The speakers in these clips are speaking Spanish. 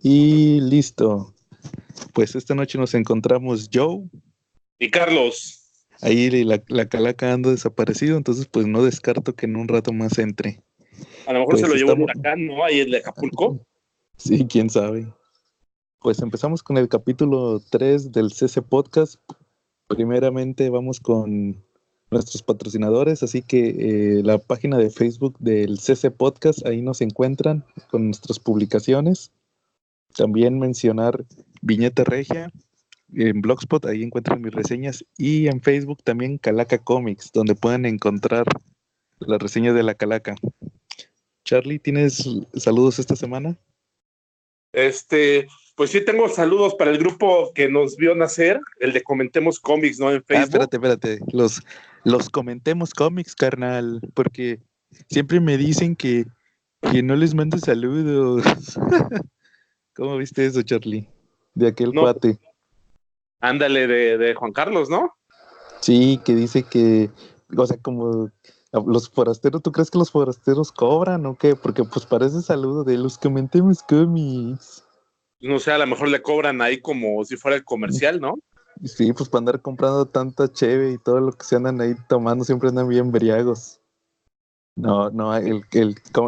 Y listo. Pues esta noche nos encontramos Joe. Y Carlos. Ahí la calaca anda desaparecido, entonces pues no descarto que en un rato más entre. A lo mejor Pues se lo llevó el huracán, ¿no? Ahí el de Acapulco. Sí, quién sabe. Pues empezamos con el capítulo 3 del CC Podcast. Primeramente vamos con nuestros patrocinadores, así que la página de Facebook del CC Podcast, ahí nos encuentran con nuestras publicaciones. También mencionar Viñeta Regia. En Blogspot, ahí encuentran mis reseñas. Y en Facebook también Calaca Comics, donde pueden encontrar las reseñas de la Calaca. Charlie, ¿tienes saludos esta semana? Pues sí, tengo saludos para el grupo que nos vio nacer, el de Comentemos Cómics, ¿no? En Facebook. Espérate. Los Comentemos Cómics, carnal, porque siempre me dicen que no les mando saludos. ¿Cómo viste eso, Charlie? De aquel No, cuate. ándale, de Juan Carlos, ¿no? Sí, que dice que, o sea, como los forasteros, ¿tú crees que los forasteros cobran o qué? Porque pues parece saludo de los Comentemos Cómics. No sé, a lo mejor le cobran ahí como si fuera el comercial, ¿no? Sí, pues para andar comprando tanta cheve y todo lo que se andan ahí tomando, siempre andan bien embriagos. No,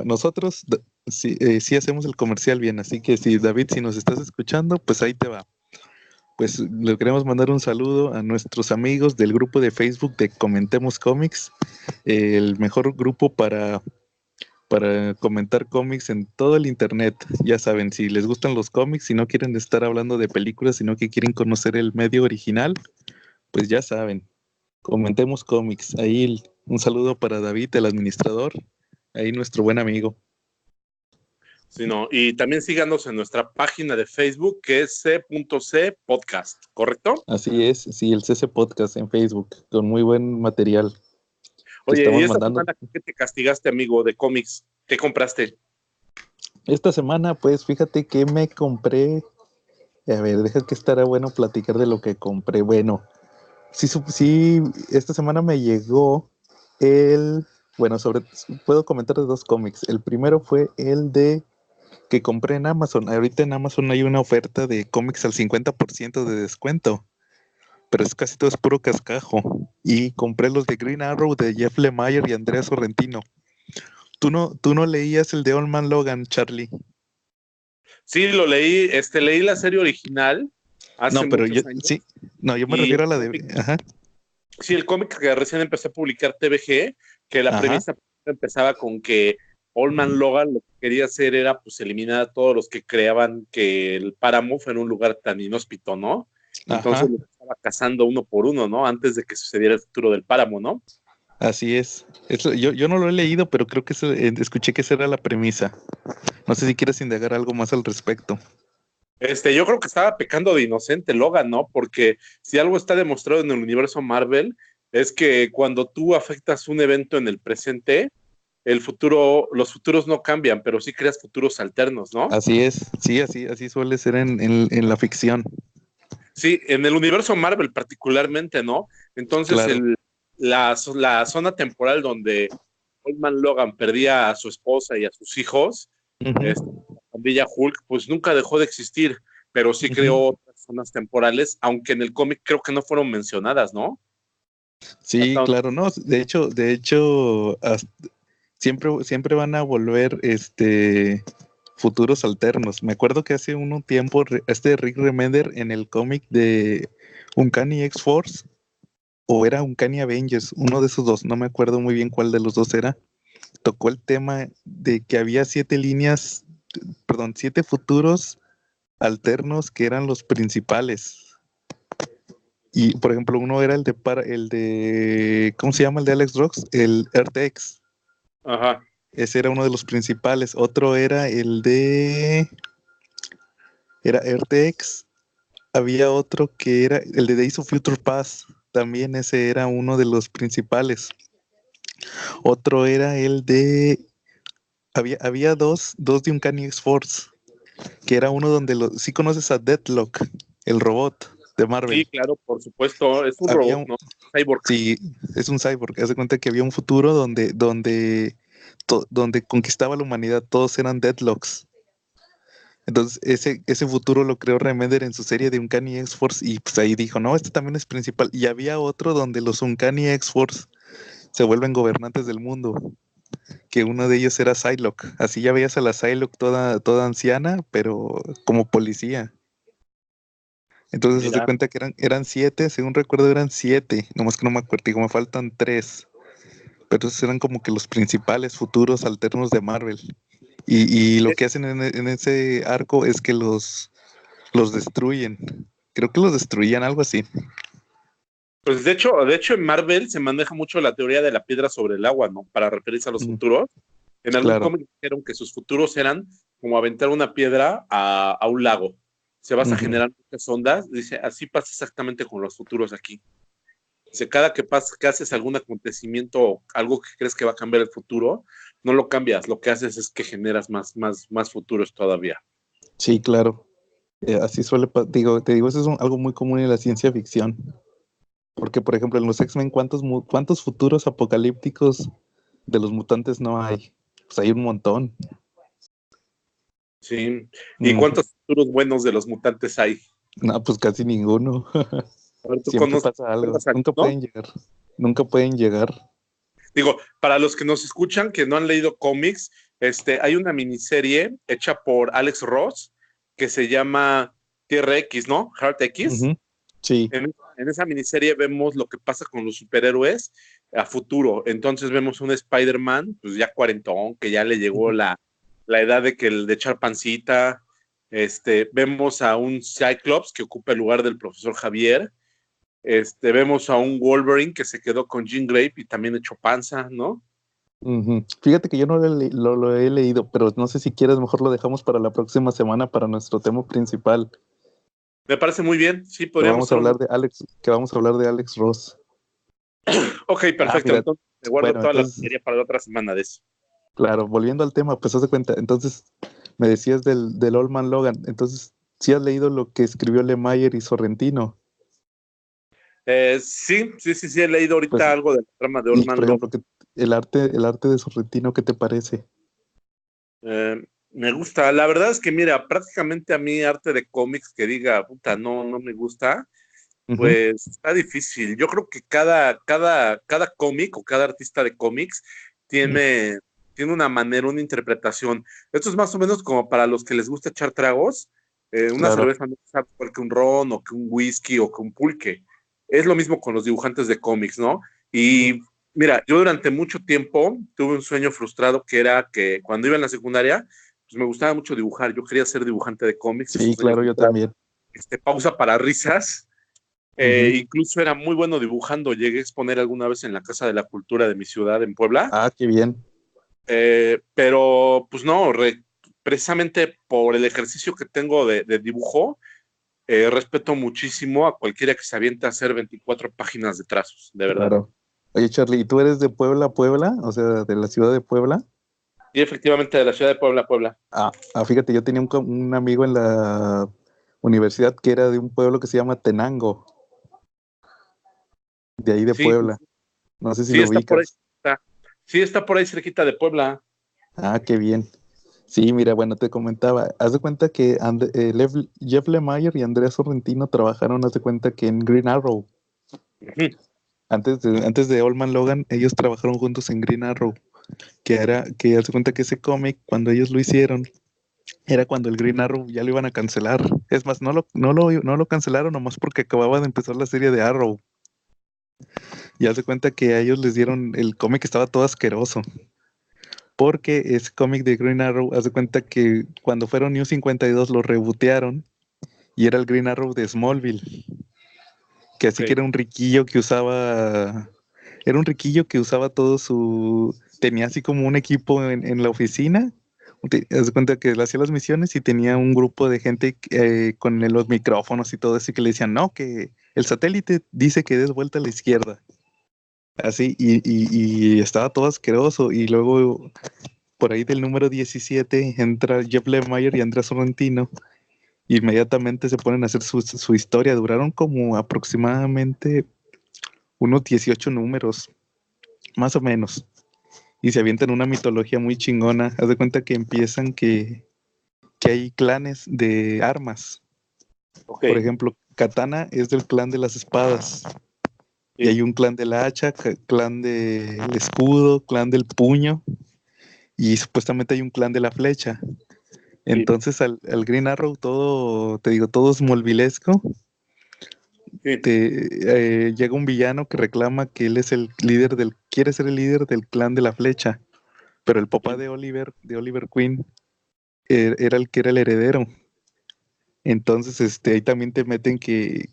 nosotros sí hacemos el comercial bien, así que si David, si nos estás escuchando, pues ahí te va. Pues le queremos mandar un saludo a nuestros amigos del grupo de Facebook de Comentemos Cómics, el mejor grupo para comentar cómics en todo el internet. Ya saben, si les gustan los cómics, si no quieren estar hablando de películas, sino que quieren conocer el medio original, pues ya saben, Comentemos Cómics. Ahí un saludo para David, el administrador, ahí nuestro buen amigo. Sí, no. Y también síganos en nuestra página de Facebook, que es C.C Podcast, ¿correcto? Así es, sí, el CC Podcast en Facebook, con muy buen material que Oye, ¿y estamos esta mandando. semana qué te castigaste, amigo, de cómics? ¿Qué compraste? Esta semana, pues fíjate que me compré. A ver, deja que estará bueno platicar de lo que compré. Bueno, sí, esta semana me llegó bueno, puedo comentar de dos cómics. El primero fue el de que compré en Amazon. Ahorita en Amazon hay una oferta de cómics al 50% de descuento, pero es casi todo es puro cascajo. Y compré los de Green Arrow de Jeff Lemire y Andrea Sorrentino. ¿Tú no leías el de Old Man Logan, Charlie? Sí, lo leí, leí la serie original hace No, pero muchos años. yo me Y refiero a la de, ajá, sí, el cómic que recién empecé a publicar TVG, que la ajá, premisa empezaba con que Old Man Logan lo que quería hacer era pues eliminar a todos los que creaban que el páramo fuera un lugar tan inhóspito, ¿no? Entonces ajá. lo estaba cazando uno por uno, ¿no? Antes de que sucediera el futuro del páramo, ¿no? Así es. Yo no lo he leído, pero creo que escuché que esa era la premisa. No sé si quieres indagar algo más al respecto. Yo creo que estaba pecando de inocente Logan, ¿no? Porque si algo está demostrado en el universo Marvel es que cuando tú afectas un evento en el presente, los futuros no cambian, pero sí creas futuros alternos, ¿no? Así es, sí, así suele ser en la ficción. Sí, en el universo Marvel particularmente, ¿no? Entonces, Claro. la zona temporal donde Old Man Logan perdía a su esposa y a sus hijos, Ujú, la pandilla Hulk, pues nunca dejó de existir, pero sí ujú. creó otras zonas temporales, aunque en el cómic creo que no fueron mencionadas, ¿no? Sí, Hasta donde- claro, no. De hecho, siempre van a volver futuros alternos. Me acuerdo que hace un tiempo Rick Remender en el cómic de Uncanny X-Force o era Uncanny Avengers, uno de esos dos, no me acuerdo muy bien cuál de los dos era, tocó el tema de que había 7 futuros alternos que eran los principales. Y por ejemplo, uno era ¿cómo se llama? El de Alex Rox, el Earth-X. Ajá. Ese era uno de los principales. Otro era Earth-X. Había otro que era el de Days of Future Past. También ese era uno de los principales. Otro era había dos de Uncanny X-Force, que era uno donde sí conoces a Deathlock, el robot de Sí, Marvel. claro, por supuesto, es un Había robot, un, ¿no? Cyborg. sí, es un cyborg. Haz de cuenta que había un futuro donde conquistaba la humanidad, todos eran Deadlocks. Entonces, ese futuro lo creó Remender en su serie de Uncanny X-Force y pues ahí dijo, no, este también es principal. Y había otro donde los Uncanny X-Force se vuelven gobernantes del mundo, que uno de ellos era Psylocke. Así ya veías a la Psylocke toda anciana, pero como policía. Entonces, haz de Mira, cuenta que eran siete, según recuerdo eran siete, nomás que no me acuerdo, digo, me faltan tres. Pero esos eran como que los principales futuros alternos de Marvel. Y lo eh, que hacen en ese arco es que los destruyen. Creo que los destruían, algo así. pues de hecho en Marvel se maneja mucho la teoría de la piedra sobre el agua, ¿no? Para referirse a los Mm, futuros. En algún claro. cómic dijeron que sus futuros eran como aventar una piedra a un lago. Se vas a Ujú. generar muchas ondas. Dice, así pasa exactamente con los futuros aquí. Dice, cada que haces algún acontecimiento o algo que crees que va a cambiar el futuro, no lo cambias. Lo que haces es que generas más futuros todavía. Sí, claro. Así te digo, eso es algo muy común en la ciencia ficción. Porque, por ejemplo, en los X-Men, ¿cuántos futuros apocalípticos de los mutantes no hay? Pues hay un montón. Sí. ¿Y Ujú. cuántos futuros buenos de los mutantes hay? No, pues casi ninguno. A ver, ¿tú Siempre pasa algo. conoces alguno? Nunca pueden llegar. Digo, para los que nos escuchan, que no han leído cómics, hay una miniserie hecha por Alex Ross que se llama Tierra X, ¿no? Heart X. Ujú. Sí. En esa miniserie vemos lo que pasa con los superhéroes a futuro. Entonces vemos un Spider-Man, pues ya cuarentón, que ya le llegó Ujú. la edad de echar pancita. Vemos a un Cyclops que ocupa el lugar del profesor Javier. Vemos a un Wolverine que se quedó con Jean Grey y también echó panza, ¿no? Ujú. Fíjate que yo no lo he leído, pero no sé si quieres, mejor lo dejamos para la próxima semana para nuestro tema principal, Me parece muy bien, sí, podríamos hacer un... que vamos a hablar de Alex Ross. Ok, Ah, perfecto, mira, entonces me guardo bueno, toda la entonces, batería para la otra semana de eso. claro, volviendo al tema, pues haz de cuenta, entonces me decías del Old Man Logan, entonces, ¿sí has leído lo que escribió Lemire y Sorrentino? Sí, he leído Pues, ahorita algo de la trama de Old y Man por ejemplo, Logan. que el arte de Sorrentino, ¿qué te parece? Me gusta, la verdad es que mira, prácticamente a mí arte de cómics que diga, puta, no me gusta, Ujú. pues está difícil. Yo creo que cada cómic o cada artista de cómics Mm, tiene una manera, una interpretación. Esto es más o menos como para los que les gusta echar tragos. Una claro. cerveza no sabe igual que un ron o que un whisky o que un pulque. Es lo mismo con los dibujantes de cómics, ¿no? Ujú. Y mira, yo durante mucho tiempo tuve un sueño frustrado que era que cuando iba en la secundaria, pues me gustaba mucho dibujar. Yo quería ser dibujante de cómics, ese Sí, sueño claro, yo frustrado. también. Pausa para risas. Ujú. Incluso era muy bueno dibujando. Llegué a exponer alguna vez en la Casa de la Cultura de mi ciudad, en Puebla. Ah, qué bien. Pero, pues no, precisamente por el ejercicio que tengo de dibujo, respeto muchísimo a cualquiera que se aviente a hacer 24 páginas de trazos, de verdad. Claro. Oye, Charlie, ¿y tú eres de Puebla, Puebla? O sea, de la ciudad de Puebla. Y efectivamente, de la ciudad de Puebla, Puebla. Fíjate, yo tenía un amigo en la universidad que era de un pueblo que se llama Tenango, de ahí de Sí, Puebla. No sé si sí lo está por ahí. ubicas. Está, sí, está por ahí cerquita de Puebla. Ah, qué bien. Sí, mira, bueno, te comentaba, haz de cuenta que Jeff Lemire y Andrea Sorrentino trabajaron, haz de cuenta que en Green Arrow. Ujú. Antes de Old Man Logan, ellos trabajaron juntos en Green Arrow, que haz de cuenta que ese cómic, cuando ellos lo hicieron, era cuando el Green Arrow ya lo iban a cancelar. Es más, no lo cancelaron nomás porque acababa de empezar la serie de Arrow. Y haz de cuenta que a ellos les dieron el cómic, estaba todo asqueroso. Porque ese cómic de Green Arrow, haz de cuenta que cuando fueron New 52 lo rebotearon y era el Green Arrow de Smallville. Que Ok. así que era un riquillo que usaba. Era un riquillo que usaba todo su. Tenía así como un equipo en la oficina. Haz de cuenta que él hacía las misiones y tenía un grupo de gente con los micrófonos y todo eso y que le decían, no, que el satélite dice que des vuelta a la izquierda. Así, y estaba todo asqueroso. Y luego, por ahí del número 17 entra Jeff Lemire y Andrea Sorrentino. Inmediatamente se ponen a hacer su historia. Duraron como aproximadamente unos 18 números, más o menos. Y se avientan una mitología muy chingona. Haz de cuenta que empiezan que hay clanes de armas. Ok, Por ejemplo, Katana es del clan de las espadas. Y sí, hay un clan del hacha, clan del escudo, clan del puño. Y supuestamente hay un clan de la flecha. sí, Entonces al Green Arrow todo, te digo, todo smallvilesco. sí, Llega un villano que reclama que él es el líder quiere ser el líder del clan de la flecha. Pero el papá sí, de Oliver Queen, era el que era el heredero. Entonces, ahí también te meten que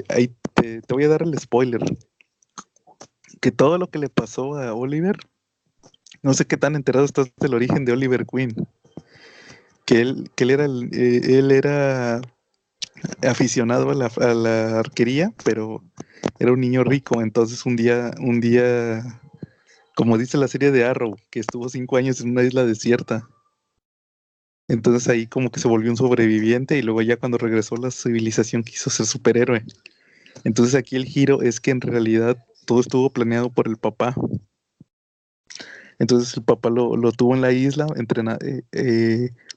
ahí te voy a dar el spoiler, que todo lo que le pasó a Oliver, no sé qué tan enterado estás del origen de Oliver Queen, él era aficionado a la arquería, pero era un niño rico, entonces un día, como dice la serie de Arrow, que estuvo 5 años en una isla desierta. Entonces ahí como que se volvió un sobreviviente y luego ya cuando regresó a la civilización quiso ser superhéroe. Entonces aquí el giro es que en realidad todo estuvo planeado por el papá. Entonces el papá lo tuvo en la isla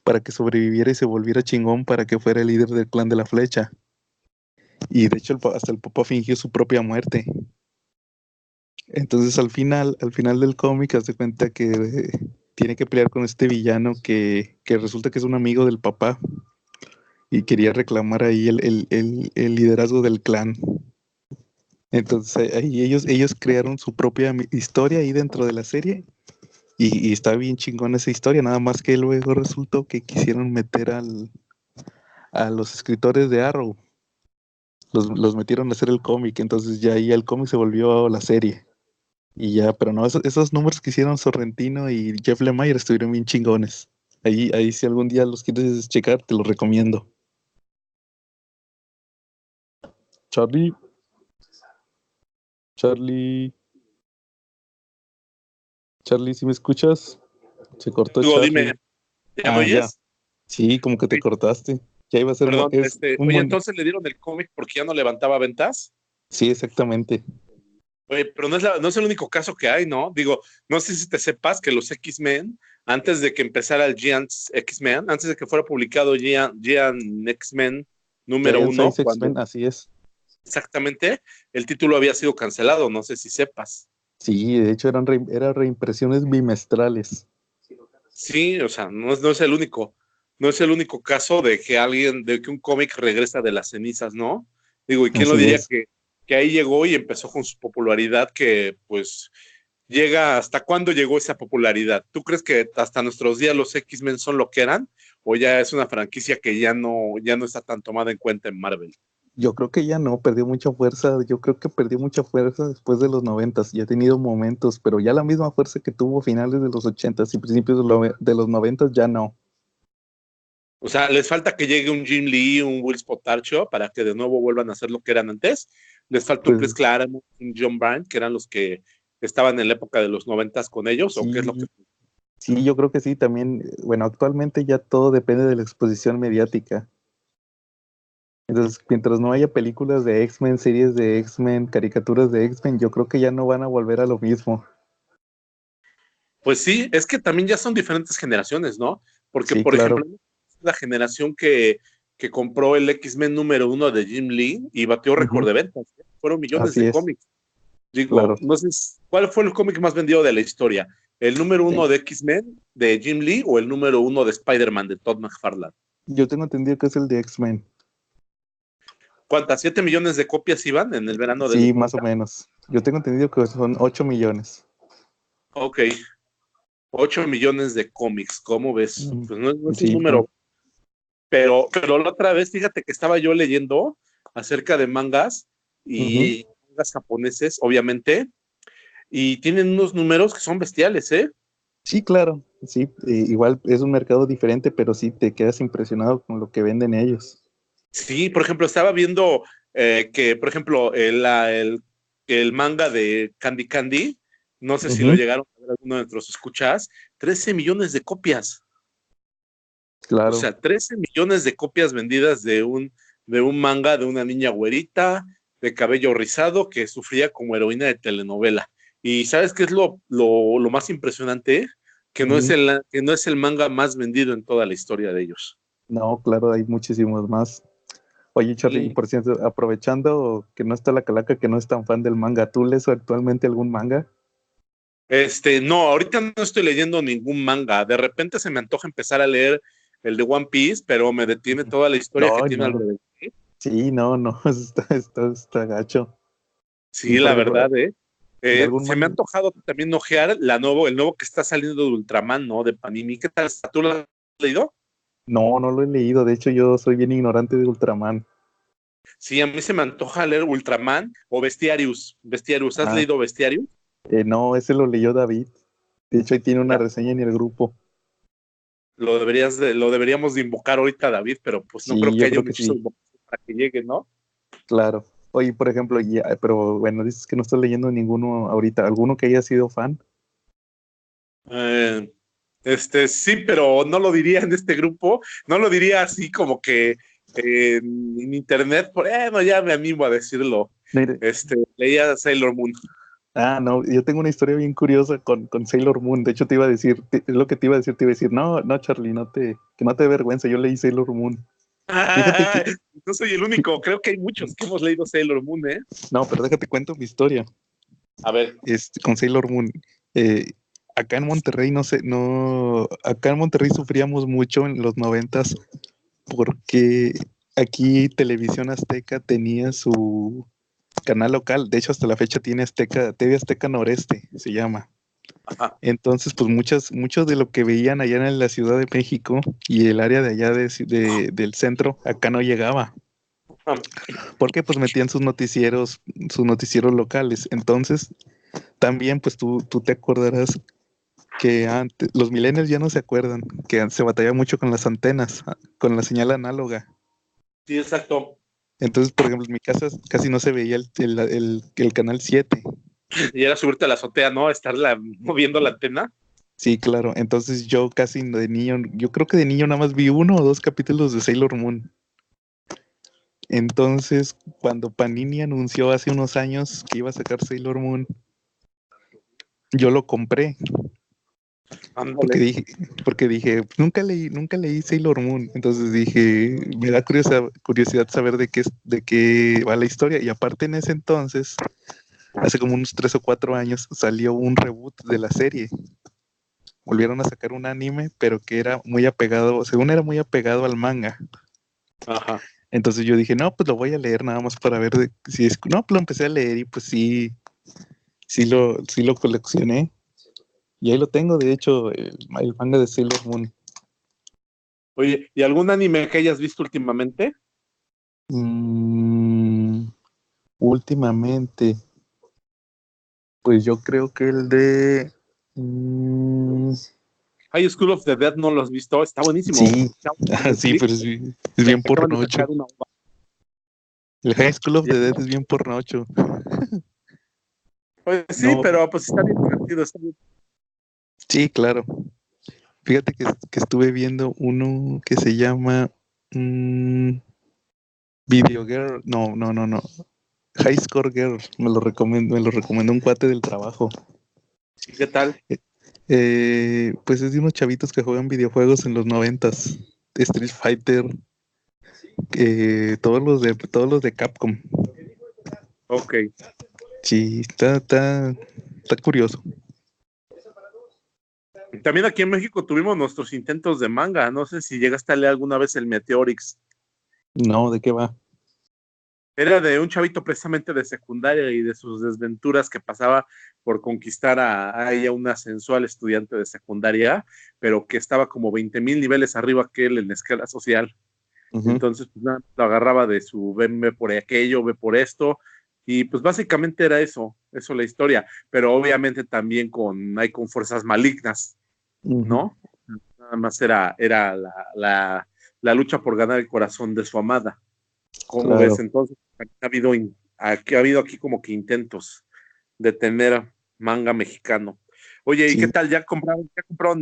para que sobreviviera y se volviera chingón para que fuera el líder del clan de la flecha. Y de hecho hasta el papá fingió su propia muerte. Entonces al final del cómic hace cuenta que tiene que pelear con este villano que resulta que es un amigo del papá y quería reclamar ahí el liderazgo del clan. Entonces ahí ellos crearon su propia historia ahí dentro de la serie y está bien chingón esa historia, nada más que luego resultó que quisieron meter a los escritores de Arrow, los metieron a hacer el cómic, entonces ya ahí el cómic se volvió la serie. Y ya, pero no, esos números que hicieron Sorrentino y Jeff Lemire estuvieron bien chingones. Ahí si algún día los quieres checar, te los recomiendo. Charlie, Charlie, Charlie, ¿si me escuchas? Se cortó digo, dime, Charlie. ¿ya me Ah, ya. oyes? Sí, como que te Oye, cortaste. Ya iba a ser, perdón, es un oye, entonces le dieron el cómic porque ya no levantaba ventas. Sí, exactamente. Oye, pero no es el único caso que hay, ¿no? Digo, no sé si te sepas que los X-Men, antes de que empezara el Giant X-Men, antes de que fuera publicado Giant X-Men número Giant uno, Size cuando X-Men, así es. exactamente el título había sido cancelado, no sé si sepas. Sí, de hecho eran reimpresiones bimestrales. Sí, o sea, no es el único caso de que un cómic regresa de las cenizas, ¿no? Digo, ¿y quién lo Así diría es. que ahí llegó y empezó con su popularidad que, pues, hasta cuándo llegó esa popularidad? ¿Tú crees que hasta nuestros días los X-Men son lo que eran? ¿O ya es una franquicia que ya no está tan tomada en cuenta en Marvel? Yo creo que ya no, perdió mucha fuerza. Yo creo que perdió mucha fuerza después de los 90s. Ya ha tenido momentos, pero ya la misma fuerza que tuvo a finales de los 80s y principios de los 90s ya no. O sea, les falta que llegue un Jim Lee, un Will Spotarcho para que de nuevo vuelvan a ser lo que eran antes. Les falta un Chris Pues Claremont, un John Byrne, que eran los que estaban en la época de los 90 con ellos, o qué es lo que... sí, sí, yo creo que sí, también, bueno, actualmente ya todo depende de la exposición mediática. Entonces, mientras no haya películas de X-Men, series de X-Men, caricaturas de X-Men, yo creo que ya no van a volver a lo mismo. Pues sí, es que también ya son diferentes generaciones, ¿no? Porque, Sí, por ejemplo, claro. la generación que compró el X-Men número uno de Jim Lee y batió récord Ujú, de ventas, ¿eh? Fueron millones así de es, cómics. Digo, claro. no sé cuál fue el cómic más vendido de la historia, el número Eh, uno de X-Men de Jim Lee o el número uno de Spider-Man de Todd McFarlane. yo tengo entendido que es el de X-Men. ¿Cuántas? ¿7 millones de copias iban en el verano del Sí, más o 90? menos. Yo tengo entendido que son 8 millones. Ok, 8 millones de cómics, ¿cómo ves? Mm, Pues no es un sí, no. número, pero la otra vez, fíjate que estaba yo leyendo acerca de mangas Ujú. y mangas japoneses, obviamente, y tienen unos números que son bestiales, ¿eh? Sí, claro. Sí, igual es un mercado diferente, pero sí te quedas impresionado con lo que venden ellos. Sí, por ejemplo, estaba viendo que, por ejemplo, el manga de Candy Candy, no sé si lo Ujú, llegaron a ver alguno de nuestros escuchas, 13 millones de copias. O claro. sea, 13 millones de copias vendidas de un manga de una niña güerita, de cabello rizado, que sufría como heroína de telenovela. Y ¿sabes qué es lo más impresionante? que no es el manga más vendido en toda la historia de ellos. No, claro, hay muchísimos más. Oye, Charlie, y Sí. por cierto, aprovechando que no está la calaca, que no es tan fan del manga, ¿tú lees actualmente algún manga? No, ahorita no estoy leyendo ningún manga. De repente se me antoja empezar a leer el de One Piece, pero me detiene toda la historia que No, tiene no. alrededor. Sí, no, está gacho. Y Sí, por la ejemplo, verdad, de algún se me ha manga. antojado también ojear el nuevo que está saliendo de Ultraman, ¿no? De Panini. ¿Qué tal? ¿Tú lo has leído? No, no lo he leído. De hecho, yo soy bien ignorante de Ultraman. Sí, a mí se me antoja leer Ultraman o Bestiarius. Bestiarius, ¿has Ah, leído Bestiarius? no, ese lo leyó David. De hecho, ahí tiene una Ya, reseña en el grupo. lo deberíamos de invocar ahorita, David, pero pues no creo Sí, que yo haya creo un que hechizo de sí, invocación para que llegue, ¿no? claro. Oye, por ejemplo, pero bueno, dices que no estás leyendo ninguno ahorita. ¿Alguno que haya sido fan? Eh, sí, pero no lo diría en este grupo, no lo diría así como que en internet, no, ya me animo a decirlo. Mire, Leía Sailor Moon. no, yo tengo una historia bien curiosa con Sailor Moon. De hecho, te iba a decir, es lo que te iba a decir, no, no, Charlie, que no te dé vergüenza, yo leí Sailor Moon. Fíjate que, No soy el único, creo que hay muchos que hemos leído Sailor Moon, ¿eh? no, pero déjate cuento mi historia. A ver, Con Sailor Moon. Eh, Acá en Monterrey, no sé, no, acá en Monterrey sufríamos mucho en los 90s porque aquí Televisión Azteca tenía su canal local, de hecho hasta la fecha tiene Azteca, TV Azteca Noreste, se llama. ajá. Entonces, pues muchos de lo que veían allá en la Ciudad de México y el área de allá del centro, acá no llegaba. Porque pues metían sus noticieros locales. Entonces, también pues tú te acordarás que antes, los millennials ya no se acuerdan, que se batalla mucho con las antenas, con la señal análoga. Sí, exacto. Entonces, por ejemplo, en mi casa casi no se veía el canal 7. Y era subirte a la azotea, ¿no? Estarla moviendo la antena. Sí, claro. Entonces yo casi de niño, yo creo que de niño nada más vi 1 o 2 capítulos de Sailor Moon. Entonces, cuando Panini anunció hace unos años que iba a sacar Sailor Moon, yo lo compré porque Ándale. dije, porque dije, nunca leí Sailor Moon. Entonces dije, me da curiosidad saber de qué va la historia. Y aparte en ese entonces, hace como unos 3 o 4 años, salió un reboot de la serie. Volvieron a sacar un anime, pero que era muy apegado, según era muy apegado al manga. Ajá. Entonces yo dije, no, pues lo voy a leer nada más para ver si es. No, pues lo empecé a leer y pues sí, sí lo coleccioné. Y ahí lo tengo, de hecho, el manga de Sailor Moon. Oye, ¿y algún anime que hayas visto últimamente? Mm, Últimamente, pues yo creo que el de. mm, High School of the Dead no lo has visto, está buenísimo. sí, Está en sí, Netflix. pero es bien Acaban de pornocho. sacar una uva. El High School of Ya. the Dead es bien pornocho. Pues sí, No, pero pues está bien divertido. sí, claro. Fíjate que estuve viendo uno que se llama Video Girl. No, no, no, no. High Score Girl. Me lo recomendó un cuate del trabajo. ¿Y qué tal? Pues es de unos chavitos que juegan videojuegos en los 90s. Street Fighter, todos los de Capcom. Ok. Sí, está curioso. También aquí en México tuvimos nuestros intentos de manga. No sé si llegaste a leer alguna vez el Meteorix. No, ¿de qué va? Era de un chavito precisamente de secundaria y de sus desventuras que pasaba por conquistar a ella, una sensual estudiante de secundaria, pero que estaba como 20,000 niveles arriba que él en la escala social. Ujú. Entonces, pues nada, lo agarraba de su ve por aquello, ve por esto, y pues básicamente era eso la historia, pero obviamente también con fuerzas malignas, Ujú. ¿no? Nada más era la lucha por ganar el corazón de su amada. ¿Cómo ves? Claro. Entonces, ha habido aquí como que intentos de tener manga mexicano. Oye, ¿y qué Sí. tal? ¿Ya compraron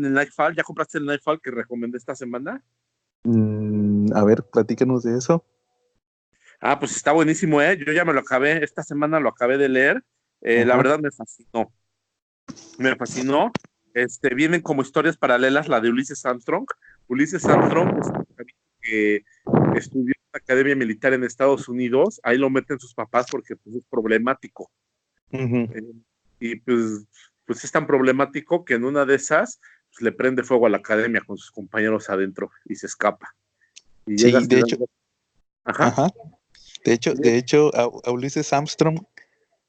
el Nightfall? ¿Ya compraste el Nightfall que recomendé esta semana? A ver, platícanos de eso. Ah, pues está buenísimo, ¿eh? Yo ya me lo acabé, esta semana lo acabé de leer. La Ajá. verdad me fascinó. Me fascinó. vienen como historias paralelas, la de Ulises Armstrong. Ulises Armstrong es un chavito que estudió en la academia militar en Estados Unidos, ahí lo meten sus papás porque pues, es problemático. Ujú. Y pues es tan problemático que en una de esas pues, le prende fuego a la academia con sus compañeros adentro y se escapa. Y llega Sí, a de Ciudad. hecho, Ajá. ajá. De hecho, a Ulises Armstrong,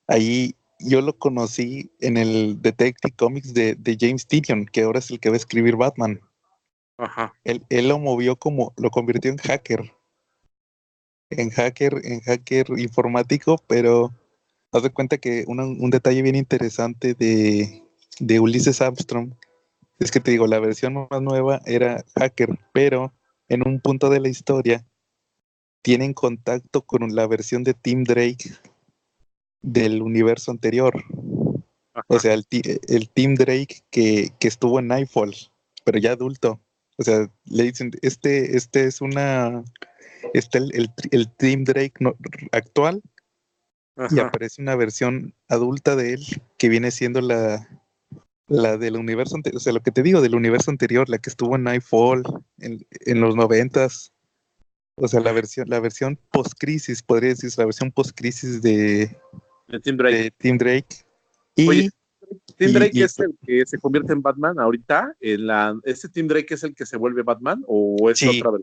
ahí yo lo conocí en el Detective Comics de James Tynion, que ahora es el que va a escribir Batman. Ajá. Él lo movió lo convirtió en hacker informático, pero haz de cuenta que un detalle bien interesante de Ulises Armstrong es que te digo, la versión más nueva era hacker, pero en un punto de la historia tienen contacto con la versión de Tim Drake del universo anterior. O Ajá. sea, el Tim Drake que estuvo en Nightfall, pero ya adulto. O sea, le dicen, está el Tim Drake actual y Ajá. aparece una versión adulta de él que viene siendo la del universo anterior, o sea, lo que te digo, del universo anterior, la que estuvo en Nightfall en los 90s. O sea, la versión post-crisis, podría decirse, la versión post-crisis De Tim Drake. de Tim Drake. Oye, Y, Tim y, Drake y es el que se convierte en Batman ahorita. ¿Ese Tim Drake es el que se vuelve Batman o es sí, otra vez?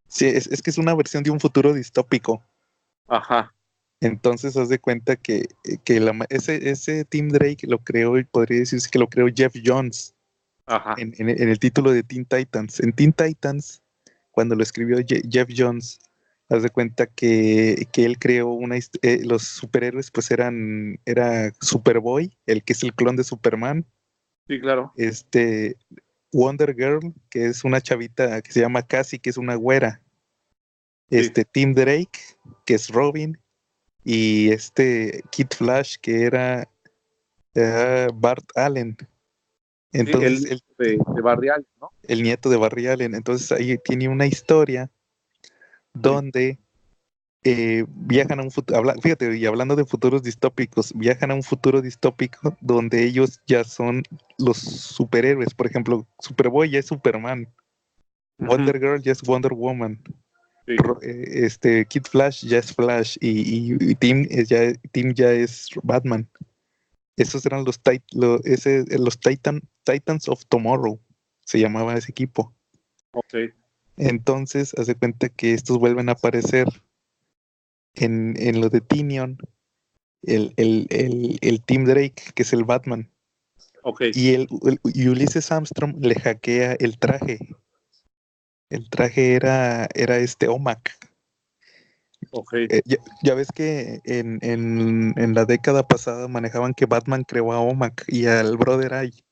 sí, es que es una versión de un futuro distópico. Ajá. Entonces, haz de cuenta que ese Tim Drake lo creó, y podría decirse que lo creó Jeff Jones Ajá. en el título de Teen Titans. En Teen Titans, cuando lo escribió Jeff Jones, haz de cuenta que él creó los superhéroes, pues era Superboy, el que es el clon de Superman, Sí, claro. Wonder Girl, que es una chavita que se llama Cassie, que es una güera, Sí. Tim Drake, que es Robin, y Kid Flash, que era Bart Allen. Sí, Entonces, el de Barrial, ¿no? el nieto de Barry Allen. Entonces, ahí tiene una historia Sí. donde viajan a un futuro, fíjate, y hablando de futuros distópicos, viajan a un futuro distópico donde ellos ya son los superhéroes. Por ejemplo, Superboy ya es Superman, Ujú. Wonder Girl ya es Wonder Woman, Sí. Kid Flash ya es Flash y Tim ya es Batman. Esos eran los Titans of Tomorrow, se llamaba ese equipo. Ok. Entonces, hace cuenta que estos vuelven a aparecer en lo de Tinion, el Tim Drake, que es el Batman, Ok. y Ulysses Armstrong le hackea el traje. El traje era OMAC. Ok. Ya ves que en la década pasada manejaban que Batman creó a OMAC y al Brother Eye.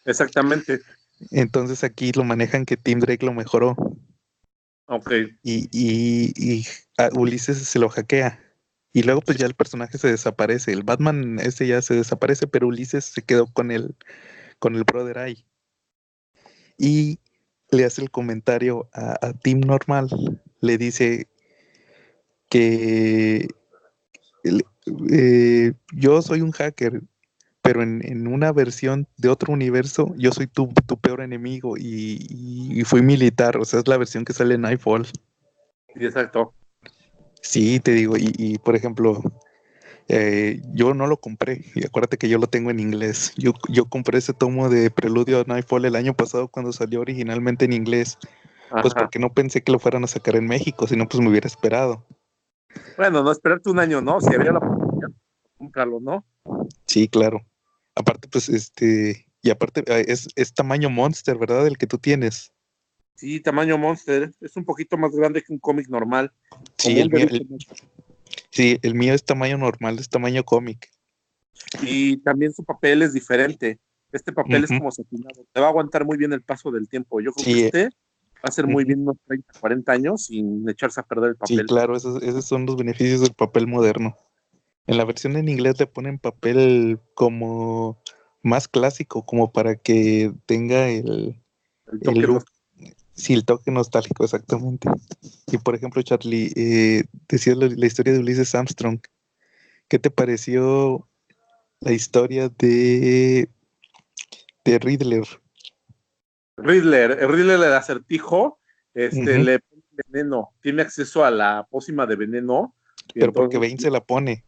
Exactamente. Entonces aquí lo manejan que Tim Drake lo mejoró Ok. y a Ulises se lo hackea. Y luego pues Sí. ya el personaje se desaparece. El Batman ese ya se desaparece, pero Ulises se quedó con el Brother Eye. Y le hace el comentario a Tim normal. Le dice que yo soy un hacker, pero en una versión de otro universo, yo soy tu peor enemigo y fui militar, o sea, es la versión que sale en Nightfall. Sí, exacto. Sí, te digo, y por ejemplo, yo no lo compré, y acuérdate que yo lo tengo en inglés. Yo compré ese tomo de Preludio a Nightfall el año pasado cuando salió originalmente en inglés, pues Ajá. porque no pensé que lo fueran a sacar en México, sino pues me hubiera esperado. Bueno, no esperarte un año, ¿no? Si había la oportunidad, cómpralo, ¿no? Sí, claro. Aparte, pues, y aparte, es tamaño Monster, ¿verdad? El que tú tienes. Sí, tamaño Monster. Es un poquito más grande que un cómic normal. Sí, Como un dedito. sí, el mío es tamaño normal, es tamaño cómic. Y también su papel es diferente. Este papel es Ujú. como satinado. Te va a aguantar muy bien el paso del tiempo. Yo creo que Sí, este va a ser muy ujú. bien unos 30, 40 años sin echarse a perder el Sí, papel. claro, esos son los beneficios del papel moderno. En la versión en inglés le ponen papel como más clásico, como para que tenga El el toque no. look, sí, el toque nostálgico, exactamente. Y por ejemplo, Charlie, decías la historia de Ulises Armstrong. ¿Qué te pareció la historia de Riddler. El Riddler del Acertijo, Ujú. le pone veneno, tiene acceso a la pócima de veneno, y Pero porque entonces, Bane se la pone.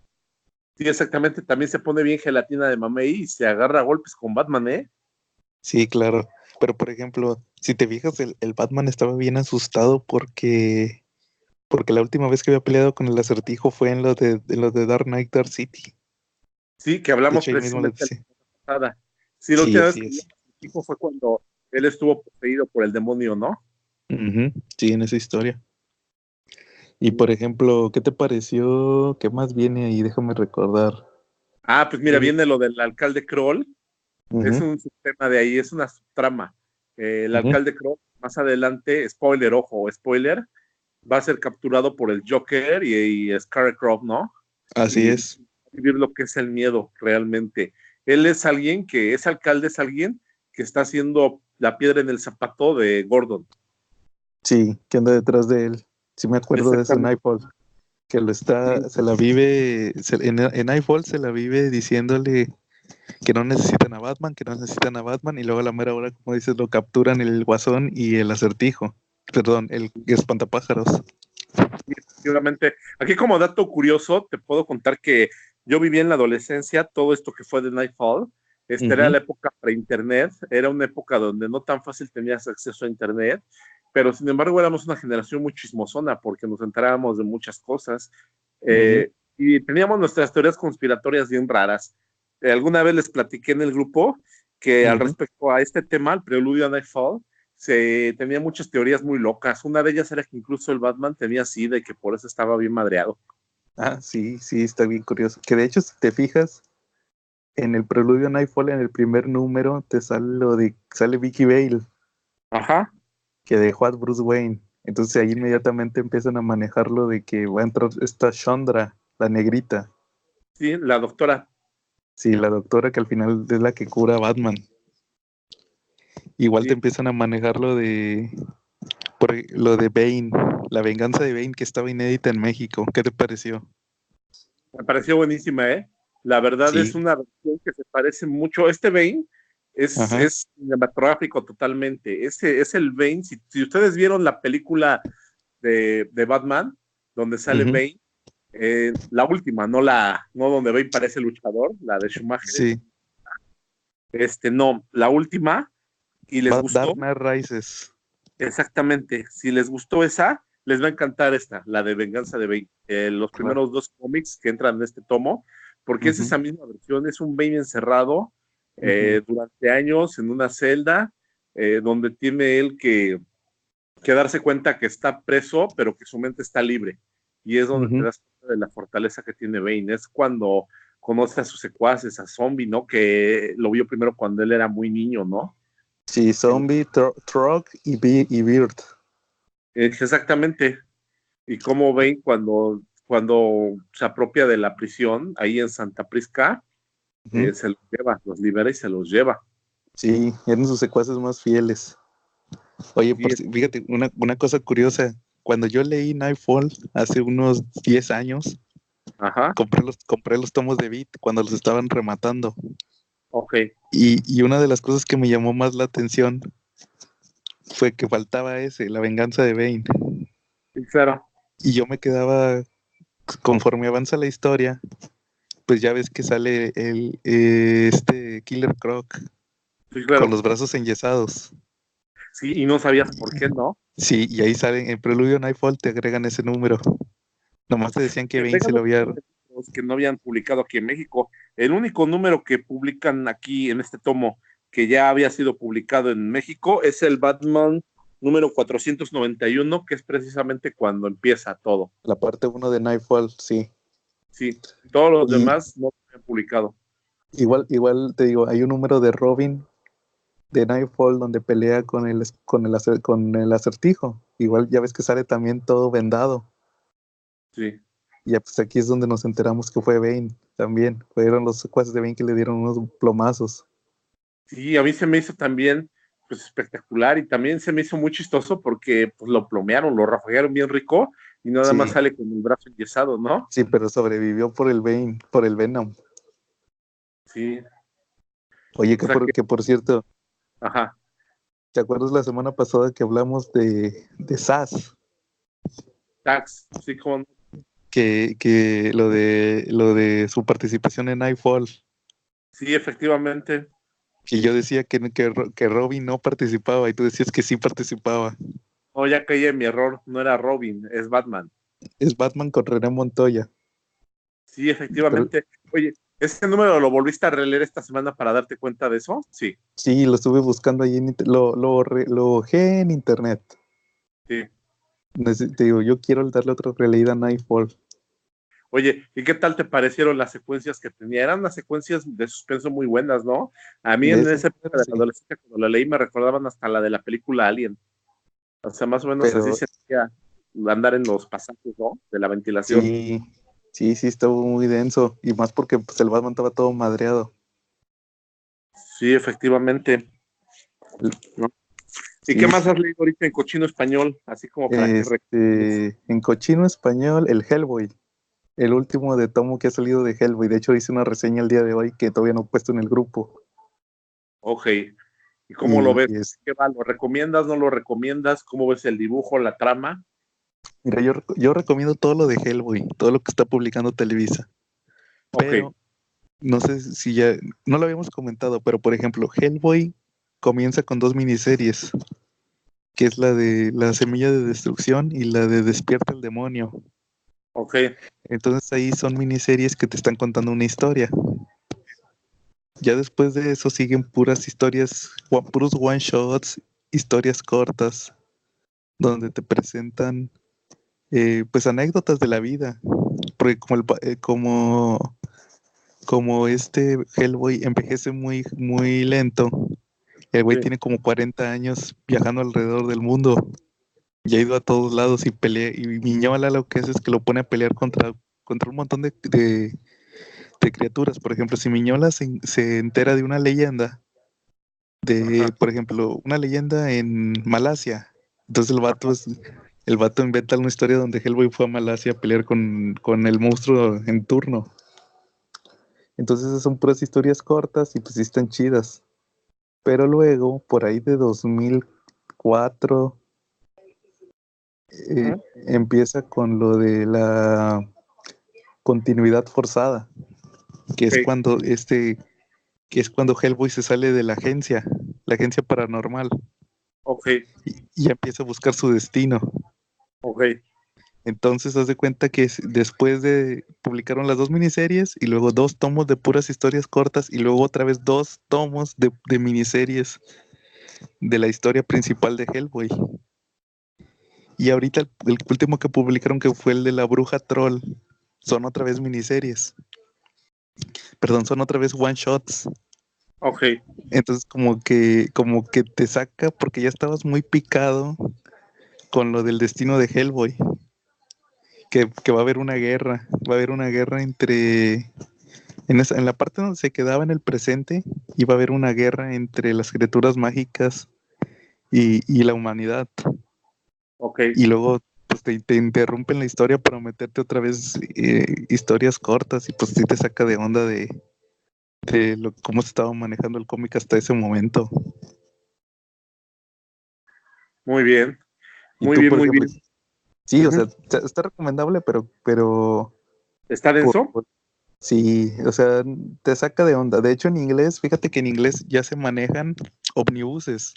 sí, exactamente, también se pone bien gelatina de mamey y se agarra a golpes con Batman, ¿eh? Sí, claro. Pero por ejemplo, si te fijas, el Batman estaba bien asustado porque la última vez que había peleado con el Acertijo fue en lo de Dark Knight Dark City. Sí, que De hablamos hecho, ahí mismo le precisamente la dice. semana pasada. Sí, la Sí, última vez así que vimos es. a Acertijo fue cuando él estuvo poseído por el demonio, ¿no? Ujú. Sí, en esa historia. Y por ejemplo, ¿qué te pareció? ¿Qué más viene ahí? Déjame recordar. Ah, pues mira, Eh, viene lo del alcalde Kroll, es ujú, un subtema de ahí, es una subtrama. El ujú. alcalde Kroll, más adelante, spoiler, ojo, spoiler, va a ser capturado por el Joker y Scarecrow, ¿no? Así Y es. vivir lo que es el miedo realmente. Él es alguien que, ese alcalde es alguien que está haciendo la piedra en el zapato de Gordon. Sí, que anda detrás de él. Sí me acuerdo de eso en Exactamente. Nightfall. Que lo está, Sí, se la vive, en Nightfall se la vive diciéndole que no necesitan a Batman, que no necesitan a Batman, y luego a la mera hora, como dices, lo capturan el Guasón y el Acertijo. Perdón, el Espantapájaros. efectivamente. Aquí como dato curioso, te puedo contar que yo viví en la adolescencia todo esto que fue de Nightfall. Esta era Ujú, la época pre-internet, era una época donde no tan fácil tenías acceso a internet, pero sin embargo éramos una generación muy chismosona porque nos enterábamos de muchas cosas ujú, y teníamos nuestras teorías conspiratorias bien raras. Alguna vez les platiqué en el grupo que al ujú. respecto a este tema, el preludio a Nightfall, se tenía muchas teorías muy locas. Una de ellas era que incluso el Batman tenía SIDA y que por eso estaba bien madreado. Ah, sí, sí, está bien curioso. Que de hecho, si te fijas, en el preludio a Nightfall, en el primer número, te sale Vicky Vale, Ajá, que dejó a Bruce Wayne. Entonces ahí inmediatamente empiezan a manejarlo de que va a entrar esta Chandra, la negrita. sí, la doctora. Sí, la doctora que al final es la que cura a Batman. Igual te Sí, empiezan a manejar lo de Bane, la venganza de Bane que estaba inédita en México. ¿Qué te pareció? me pareció buenísima, ¿eh? La verdad es Sí, una versión que se parece mucho. Este Bane ajá, es cinematográfico totalmente. Ese es el Bane. Si ustedes vieron la película de Batman, donde sale ujú, Bane, la última, no donde Bane parece luchador, la de Schumacher, sí. no, la última, y les gustó, Dark Knight Rises. exactamente, si les gustó esa, les va a encantar esta, la de Venganza de Bane, los Claro. primeros dos cómics que entran en este tomo, porque es Ujú, esa misma versión, es un Bane encerrado ujú, durante años en una celda, donde tiene él que darse cuenta que está preso, pero que su mente está libre. Y es donde te ujú. das cuenta de la fortaleza que tiene Bane. Es cuando conoce a sus secuaces, a Zombie, ¿no? Que lo vio primero cuando él era muy niño, ¿no? Sí, Zombie, Trog y Beard. Exactamente. Y cómo Bane cuando se apropia de la prisión, ahí en Santa Prisca, Ujú. se los lleva, los libera y se los lleva. Sí, eran sus secuaces más fieles. Oye, Sí, fíjate, una cosa curiosa. Cuando yo leí Nightfall hace unos 10 años, ajá, compré los tomos de Beat cuando los estaban rematando. ok, Y una de las cosas que me llamó más la atención fue que faltaba ese, la venganza de Bane. sí, claro, Y yo me quedaba, conforme avanza la historia, pues ya ves que sale este Killer Croc sí, con claro. los brazos enyesados. Sí, y no sabías por qué, ¿no? Sí, y ahí salen, en Preludio Nightfall te agregan ese número. Nomás te decían que Que Bane se agregan lo un había... montón de libros que no habían publicado aquí en México. El único número que publican aquí en este tomo que ya había sido publicado en México es el Batman número 491, que es precisamente cuando empieza todo. La parte uno de Nightfall, sí. Sí, todos los Y demás no se han publicado. igual te digo, hay un número de Robin de Nightfall donde pelea con el acertijo. Igual ya ves que sale también todo vendado. Sí. Y ya pues aquí es donde nos enteramos que fue Bane también. Fueron los secuaces de Bane que le dieron unos plomazos. Sí, a mí se me hizo también pues espectacular y también se me hizo muy chistoso porque pues lo plomearon, lo rafaguearon bien rico y nada más Sí, sale con el brazo enyesado, ¿no? sí, pero sobrevivió por el Bane, por el Venom. Sí. Oye, O sea que, que por cierto, ajá, ¿te acuerdas la semana pasada que hablamos de SAS? tax, sí, como, Que lo de su participación en Nightfall, sí, efectivamente. que yo decía que Robin no participaba y tú decías que sí participaba. No, ya caí en mi error, no era Robin, es Batman. Es Batman con René Montoya. Sí, Pero efectivamente. Oye, ¿ese número lo volviste a releer esta semana para darte cuenta de eso? Sí, sí, lo estuve buscando ahí lo ojé en internet. sí. Te digo, yo quiero darle otra releída a Nightfall. Oye, ¿y qué tal te parecieron las secuencias que tenía? Eran unas secuencias de suspenso muy buenas, ¿no? A mí De en ese esa número época de la sí, adolescencia, cuando la leí, me recordaban hasta la de la película Alien. O sea, más o menos así pero se hacía andar en los pasajes, ¿no? De la ventilación. sí, sí, estuvo muy denso. Y más porque pues, el Batman estaba todo madreado. Sí, efectivamente, ¿no? ¿Y qué Sí, más has leído ahorita en cochino español? Así como para que recomiendes. en cochino español, el Hellboy. El último de tomo que ha salido de Hellboy. De hecho, hice una reseña el día de hoy que todavía no he puesto en el grupo. Ok. ¿Y cómo lo Y ves? es, ¿Qué va? ¿Lo recomiendas? ¿No lo recomiendas? ¿Cómo ves el dibujo, la trama? mira, yo recomiendo todo lo de Hellboy, todo lo que está publicando Televisa. Ok, Pero no sé si ya, no lo habíamos comentado, pero por ejemplo, Hellboy comienza con dos miniseries, que es la de La Semilla de Destrucción y la de Despierta el Demonio. ok, Entonces ahí son miniseries que te están contando una historia. Ya después de eso siguen puras historias, puros one shots, historias cortas, donde te presentan pues anécdotas de la vida. Porque como este Hellboy envejece muy lento, el güey sí, tiene como 40 años viajando alrededor del mundo. Y ha ido a todos lados y pelea. Y Miñola lo que hace es que lo pone a pelear contra un montón de criaturas. Por ejemplo, si Miñola se entera de una leyenda, ajá, por ejemplo, una leyenda en Malasia. Entonces ajá, el vato inventa una historia donde Hellboy fue a Malasia a pelear con el monstruo en turno. Entonces esas son puras historias cortas y pues sí están chidas. Pero luego, por ahí de 2004, ujú, empieza con lo de la continuidad forzada, que ok, es cuando que es cuando Hellboy se sale de la agencia paranormal, ok, y ya empieza a buscar su destino. ok, Entonces, haz de cuenta que después de publicaron las dos miniseries y luego dos tomos de puras historias cortas y luego otra vez dos tomos de miniseries de la historia principal de Hellboy. Y ahorita el último que publicaron que fue el de la bruja troll, son otra vez miniseries. Perdón, son otra vez one shots. ok. Entonces como que te saca porque ya estabas muy picado con lo del destino de Hellboy, que va a haber una guerra entre en la parte donde se quedaba en el presente, iba a haber una guerra entre las criaturas mágicas y la humanidad. Ok, Y luego pues te interrumpen la historia para meterte otra vez historias cortas y pues sí te saca de onda de cómo se estaba manejando el cómic hasta ese momento. muy bien, Y muy tú, bien, por muy ejemplo, bien. sí, o sea, Ujú. está recomendable, pero ¿Está denso? sí, o sea, te saca de onda. De hecho, en inglés, fíjate que en inglés ya se manejan omnibuses.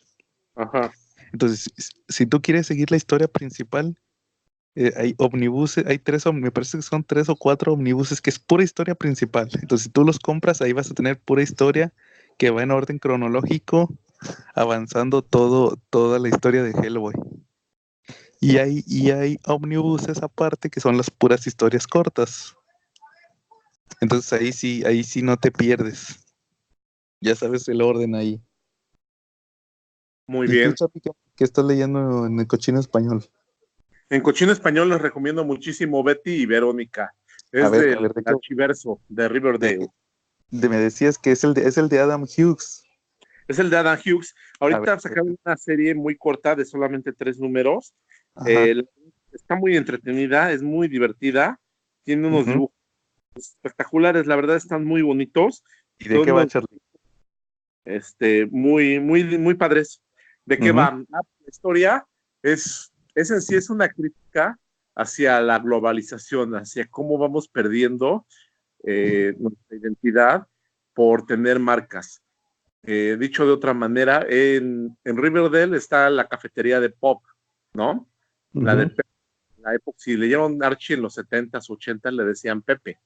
Ajá, Entonces, si tú quieres seguir la historia principal, hay omnibuses, me parece que son tres o cuatro omnibuses que es pura historia principal. Entonces, si tú los compras, ahí vas a tener pura historia que va en orden cronológico, avanzando toda la historia de Hellboy. Y hay omnibuses aparte que son las puras historias cortas. Entonces ahí sí no te pierdes. Ya sabes el orden ahí. muy ¿Y tú, bien. Chapi, qué estás leyendo en el cochino español? En cochino español les recomiendo muchísimo Betty y Verónica. Es A del ver, Archiverso de Riverdale. de, me decías que es el de Adam Hughes. Es el de Adam Hughes. A ver, Ahorita sacaron una serie muy corta de solamente 3 números. ajá. Está muy entretenida, es muy divertida. Tiene unos Ujú. dibujos espectaculares, la verdad están muy bonitos. ¿Y de Son qué va, unos Charlie? muy padres. ¿De qué Ujú, va? La historia es en sí es una crítica hacia la globalización, hacia cómo vamos perdiendo nuestra identidad por tener marcas. Dicho de otra manera, en Riverdale está la cafetería de Pop, ¿no? La de ujú. Pepe, la época, si leyeron Archie en los 70s, 80s, le decían Pepe,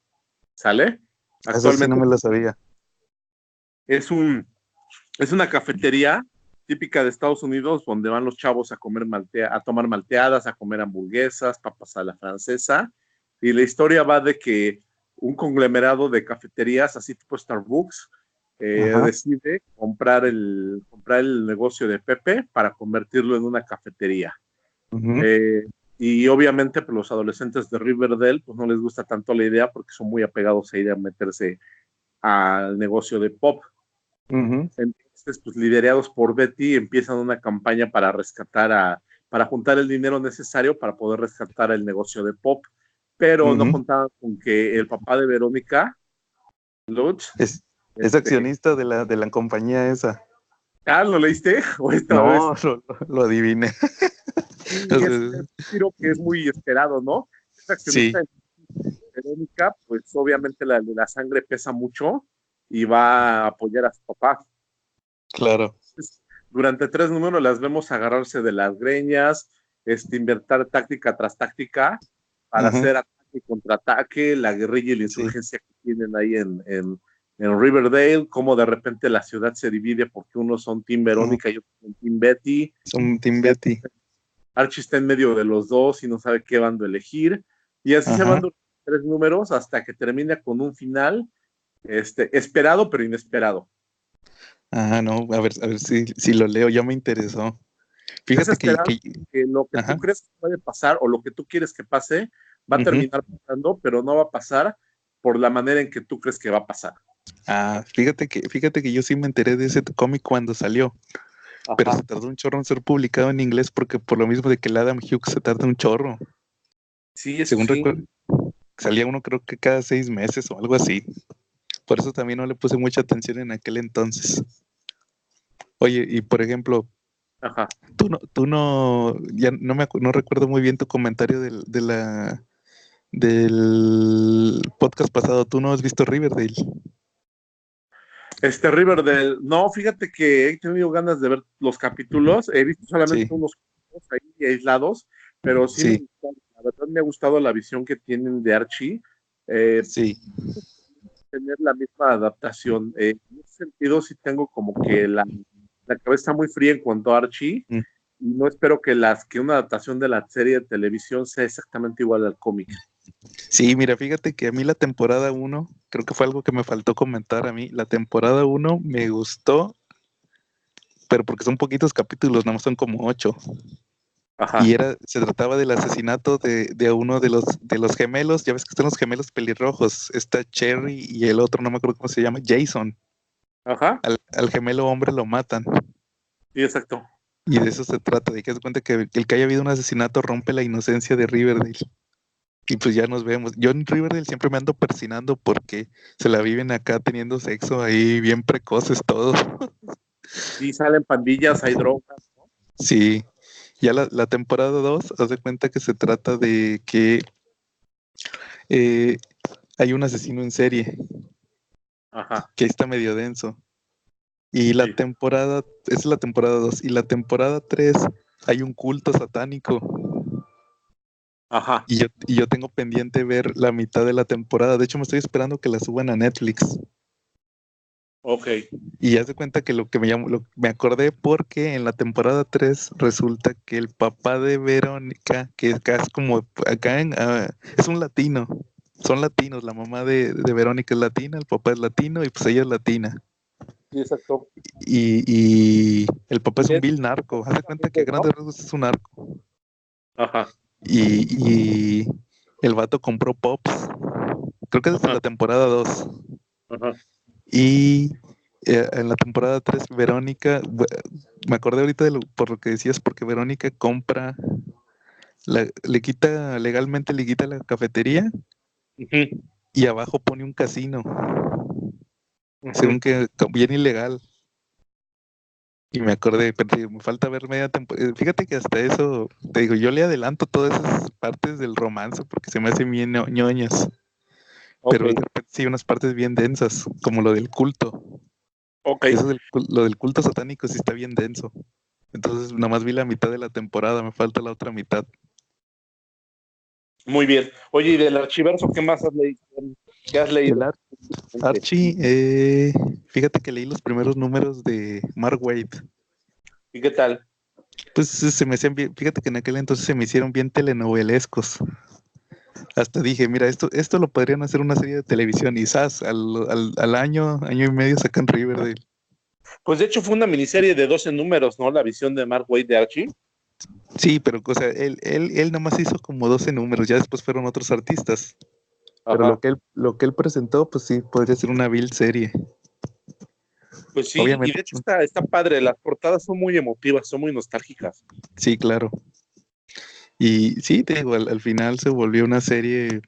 ¿sale? Eso sí no Actualmente me lo sabía. es un, es una cafetería típica de Estados Unidos donde van los chavos a comer a tomar malteadas, a comer hamburguesas, papas a la francesa. Y la historia va de que un conglomerado de cafeterías, así tipo Starbucks, Ajá. decide comprar el negocio de Pepe para convertirlo en una cafetería. Ujú, Eh, y obviamente pues, los adolescentes de Riverdale pues no les gusta tanto la idea porque son muy apegados a ir a meterse al negocio de Pop. ujú, Entonces, pues liderados por Betty, empiezan una campaña para juntar el dinero necesario para poder rescatar el negocio de Pop, pero no ujú. contaban con que el papá de Verónica, Lutz, Es, es este, accionista de la compañía esa. ¿lo leíste? ¿O esta vez? No, lo adiviné. O Sí, es sea, un tiro que es muy esperado, ¿no? Es accionista sí, de Verónica, pues obviamente la sangre pesa mucho y va a apoyar a su papá. claro. Durante 3 números las vemos agarrarse de las greñas, inventar táctica tras táctica para Ujú, hacer ataque y contraataque, la guerrilla y la sí, insurgencia que tienen ahí en Riverdale, cómo de repente la ciudad se divide porque unos son Team ujú. Verónica y otros son Team Betty, Son Team y Betty. Archie está en medio de los dos y no sabe qué bando elegir, y así se van Ajá. durante 3 números hasta que termina con un final esperado pero inesperado. Ajá, no, a ver si lo leo, ya me interesó. Es Fíjate esperar que que lo que tú ajá, crees que puede pasar o lo que tú quieres que pase va a ujú. terminar pasando, pero no va a pasar por la manera en que tú crees que va a pasar. Ah, fíjate que yo sí me enteré de ese cómic cuando salió, pero se Ajá. tardó un chorro en ser publicado en inglés porque por lo mismo de que el Adam Hughes se tarda un chorro. Sí, eso Según sí. recuerdo, salía uno creo que cada 6 meses o algo así. Por eso también no le puse mucha atención en aquel entonces. Oye, y por ejemplo, Ajá. tú no, ya no recuerdo muy bien tu comentario del podcast pasado. ¿Tú no has visto Riverdale? Riverdale, no, fíjate que he tenido ganas de ver los capítulos, he visto solamente Sí, unos cuantos ahí aislados, pero sí me sí, gustó, la verdad me ha gustado la visión que tienen de Archie, eh, sí. tener la misma adaptación. En ese sentido, sí tengo como que la cabeza muy fría en cuanto a Archie, Mm. y no espero que una adaptación de la serie de televisión sea exactamente igual al cómic. Sí, mira, fíjate que a mí la temporada uno creo que fue algo que me faltó comentar a mí. La temporada uno me gustó, pero porque son poquitos capítulos, nada más son como 8. Y Ajá, se trataba del asesinato de uno de los gemelos, ya ves que están los gemelos pelirrojos, está Cherry y el otro, no me acuerdo cómo se llama, Jason. ajá, Al gemelo hombre lo matan. sí, exacto. Y de eso se trata, de que se cuenta que el que haya habido un asesinato rompe la inocencia de Riverdale. Y pues ya nos vemos. Yo en Riverdale siempre me ando persinando porque se la viven acá teniendo sexo ahí bien precoces todos. Sí, salen pandillas, hay drogas, ¿no? Sí, ya la temporada 2 haz de cuenta que se trata de que eh, hay un asesino en serie, Ajá, que ahí está medio denso. Y sí, esa es la temporada 2 y la temporada 3 hay un culto satánico. ajá, Y yo tengo pendiente ver la mitad de la temporada. De hecho, me estoy esperando que la suban a Netflix. ok. Y haz de cuenta que lo que me acordé porque en la temporada 3 resulta que el papá de Verónica, que acá es como, es un latino, son latinos, la mamá de Verónica es latina, el papá es latino y pues ella es latina. Sí, exacto. Y el papá es un Es vil narco, haz de cuenta que a amigos, ¿no? grandes rasgos es un narco. Ajá, Y el vato compró Pops, creo que desde ajá, la temporada 2. ajá. Y en la temporada 3 Verónica, me acordé ahorita por lo que decías, porque Verónica compra, legalmente le quita la cafetería Ujú, y abajo pone un casino, ujú. según que bien ilegal. Y me acordé, pero te digo, me falta ver media temporada. Fíjate que hasta eso, te digo, yo le adelanto todas esas partes del romance porque se me hacen bien ñoñas. Ok, Pero de repente sí hay unas partes bien densas, como lo del culto. ok, Eso lo del culto satánico sí está bien denso. Entonces, nomás vi la mitad de la temporada, me falta la otra mitad. muy bien. Oye, ¿y del Archiverso qué más has leído? ¿Qué has El leído? Archie, fíjate que leí los primeros números de Mark Waid. ¿Y qué tal? Pues se me hacían bien, fíjate que en aquel entonces se me hicieron bien telenovelescos. Hasta dije, mira, esto lo podrían hacer una serie de televisión y ¡zas! Al año y medio sacan Riverdale. Pues de hecho fue una miniserie de 12 números, ¿no? La visión de Mark Waid de Archie. Sí, pero o sea, él nomás hizo como 12 números, ya después fueron otros artistas. Pero Ajá. lo que él presentó, pues sí, podría ser una vil serie. Pues sí, y Obviamente, de hecho está padre. Las portadas son muy emotivas, son muy nostálgicas. sí, claro. Y sí, te digo, al final se volvió una serie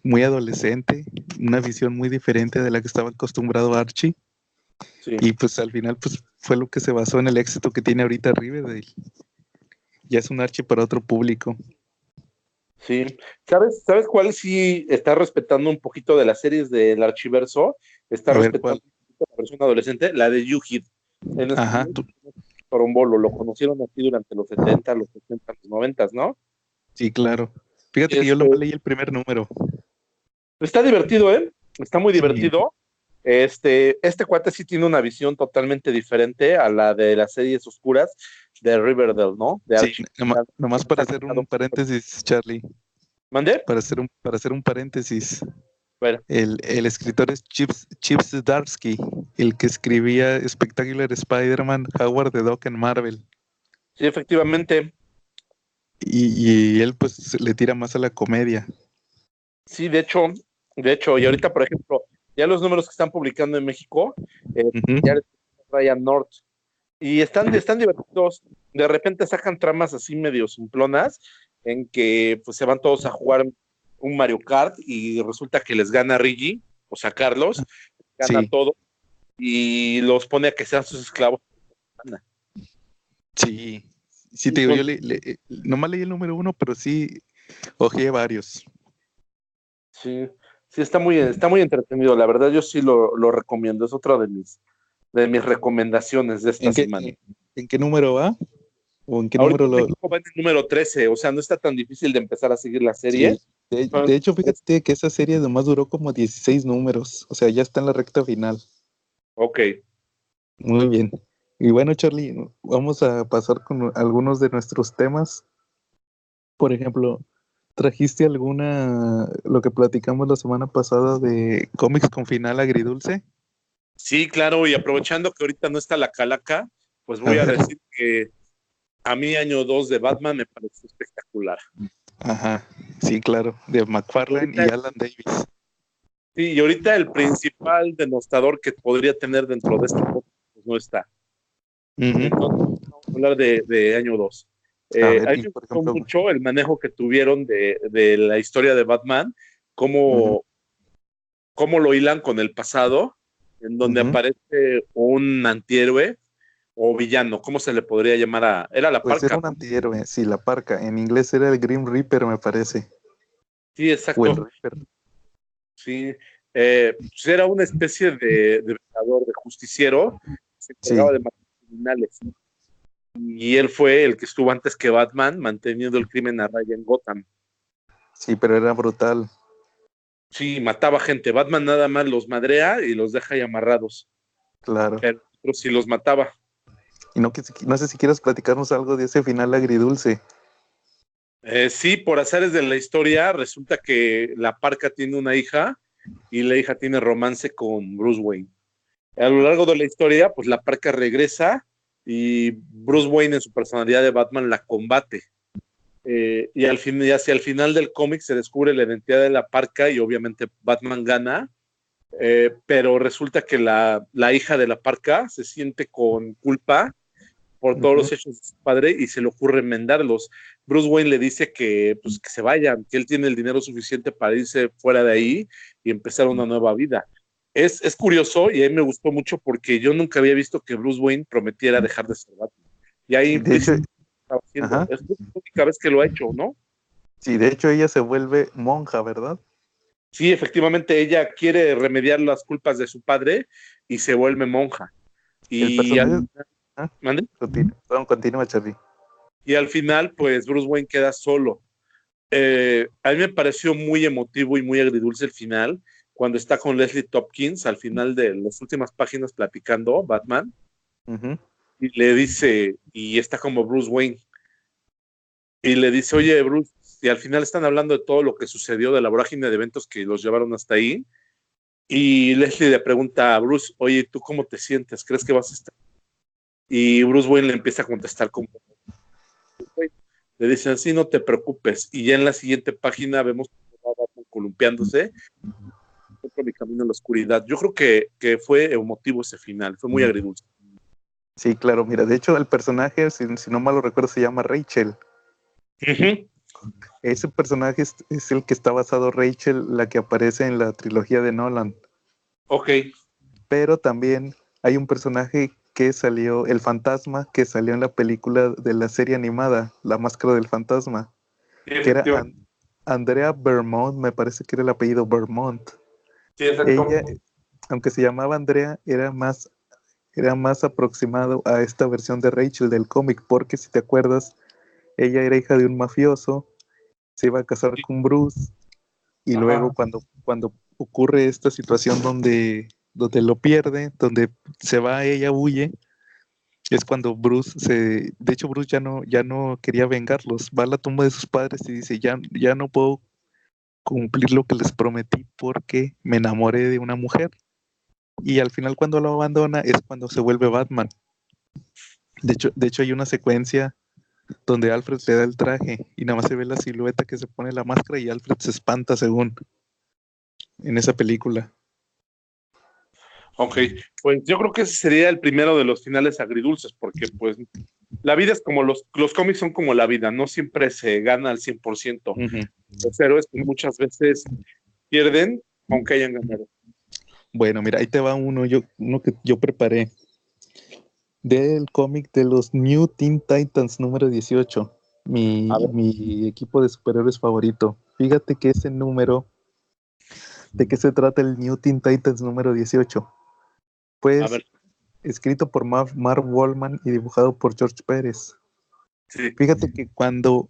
muy adolescente, una visión muy diferente de la que estaba acostumbrado Archie. Sí, Y pues al final pues fue lo que se basó en el éxito que tiene ahorita Riverdale. Ya es un Archie para otro público. sí. ¿Sabes cuál sí está respetando un poquito de las series del Archiverso? Está A ver cuál. respetando un poquito la versión adolescente, la de You-Hid. En Ajá, español, Torombolo, lo conocieron así durante los 70, los 80, los 90, ¿no? sí, claro. Fíjate que yo lo Este, leí el primer número. Está divertido, ¿eh? Está muy Sí, divertido. Este cuate sí tiene una visión totalmente diferente a la de las series oscuras de Riverdale, ¿no? De sí, Archie. nomás para hacer un paréntesis, Charlie. ¿Mandé? Para hacer un paréntesis. Bueno, El escritor es Chips Zdarsky, el que escribía Spectacular Spider-Man, Howard the Duck en Marvel. sí, efectivamente. Y él pues le tira más a la comedia. Sí, de hecho, y ahorita, por ejemplo, ya los números que están publicando en México, ya Ujú. les Ryan North, y están divertidos. De repente sacan tramas así medio simplonas, en que pues se van todos a jugar un Mario Kart y resulta que les gana Rigi, o sea, Carlos, gana Sí, todo y los pone a que sean sus esclavos. sí. Sí, te digo, yo Entonces, nomás leí el número uno, pero sí ojeé varios. sí, sí está muy entretenido. La verdad, yo sí lo recomiendo. Es otra de mis recomendaciones de esta ¿En qué, semana. en qué número va? ¿O en qué Ahorita número en lo...? México va en el número 13, o sea, no está tan difícil de empezar a seguir la serie. Sí. De hecho, fíjate que esa serie nomás duró como 16 números. O sea, ya está en la recta final. Ok. Muy bien. Y bueno, Charlie, vamos a pasar con algunos de nuestros temas. Por ejemplo, ¿trajiste lo que platicamos la semana pasada de cómics con final agridulce? Sí, claro, y aprovechando que ahorita no está la calaca, pues A voy a ver. decir que a mí año 2 de Batman me pareció espectacular. Ajá, sí, claro, de Y McFarlane ahorita, y Alan Davis. sí, y ahorita el principal denostador que podría tener dentro de este podcast pues no está. Entonces, Ujú. vamos a hablar de año 2. A ver, A mí y me por gustó ejemplo, mucho el manejo que tuvieron de la historia de Batman, ujú, cómo, cómo lo hilan con el pasado, en donde ujú, aparece un antihéroe o villano, ¿cómo se le podría llamar Era la pues era Parca, un ¿no? antihéroe, sí, la parca. En inglés era el Grim Reaper, me parece. Sí, O el exacto. Reaper. Sí. Pues era una especie de vengador, de justiciero, que se encargaba Sí, de matar criminales. Y él fue el que estuvo antes que Batman manteniendo el crimen a raya en Gotham. sí, pero era brutal, Sí, mataba gente. Batman nada más los madrea y los deja ahí amarrados. claro. Pero sí los mataba. Y no, no sé si quieres platicarnos algo de ese final agridulce. Sí, por azares de la historia, resulta que la Parca tiene una hija y la hija tiene romance con Bruce Wayne. A lo largo de la historia, pues la Parca regresa y Bruce Wayne en su personalidad de Batman la combate. Y hacia el final del cómic se descubre la identidad de la Parca y obviamente Batman gana, pero resulta que la hija de la Parca se siente con culpa por todos Ujú, los hechos de su padre y se le ocurre enmendarlos. Bruce Wayne le dice pues, que se vayan, que él tiene el dinero suficiente para irse fuera de ahí y empezar una nueva vida. es curioso y a mí me gustó mucho porque yo nunca había visto que Bruce Wayne prometiera dejar de ser Batman. Y ahí Sí, de hecho, estaba haciendo. ajá. Es la única vez que lo ha hecho, ¿no? Sí, de hecho ella se vuelve monja, ¿verdad? Sí, efectivamente, ella quiere remediar las culpas de su padre y se vuelve monja. El Y personaje. Ah, ¿mande? continúa, Charlie. Y al final, pues Bruce Wayne queda solo. A mí me pareció muy emotivo y muy agridulce el final, cuando está con Leslie Tompkins al final de las últimas páginas platicando, Batman, Ujú. y le dice, y está como Bruce Wayne, y le dice, oye, Bruce, y al final están hablando de todo lo que sucedió, de la vorágine de eventos que los llevaron hasta ahí, y Leslie le pregunta a Bruce, oye, ¿tú cómo te sientes? ¿Crees que vas a estar? Y Bruce Wayne le empieza a contestar como, le dicen, sí, no te preocupes, y ya en la siguiente página vemos a Batman columpiándose por mi camino en la oscuridad. Yo creo que fue emotivo ese final, fue muy agridulce. Sí, claro, mira, de hecho el personaje, si no mal lo recuerdo, se llama Rachel. Uh-huh. Ese personaje es el que está basado Rachel, la que aparece en la trilogía de Nolan. Ok. Pero también hay un personaje que salió, el fantasma, que salió en la película de la serie animada, La Máscara del Fantasma, Sí, que era efectivamente. Andrea Vermont, me parece que era el apellido Vermont. Sí, exacto. Ella, aunque se llamaba Andrea, era más aproximado a esta versión de Rachel del cómic, porque si te acuerdas, ella era hija de un mafioso, se iba a casar con Bruce, y luego Ajá. cuando ocurre esta situación donde lo pierde, donde se va, ella huye, es cuando de hecho Bruce ya no quería vengarlos, va a la tumba de sus padres y dice, ya no puedo cumplir lo que les prometí porque me enamoré de una mujer. Y al final cuando lo abandona es cuando se vuelve Batman. De hecho hay una secuencia donde Alfred le da el traje y nada más se ve la silueta que se pone la máscara y Alfred se espanta según en esa película. Ok, pues yo creo que ese sería el primero de los finales agridulces, porque pues la vida es como los cómics son como la vida, no siempre se gana al 100%. Ujú. Los héroes pues, muchas veces pierden, aunque hayan ganado. Bueno, mira, ahí te va uno que yo preparé del cómic de los New Teen Titans número 18, A ver, mi equipo de superhéroes favorito. Fíjate que ese número, ¿de qué se trata el New Teen Titans número 18? a Pues ver, escrito por Marv Wolfman y dibujado por George Pérez. sí, Fíjate que cuando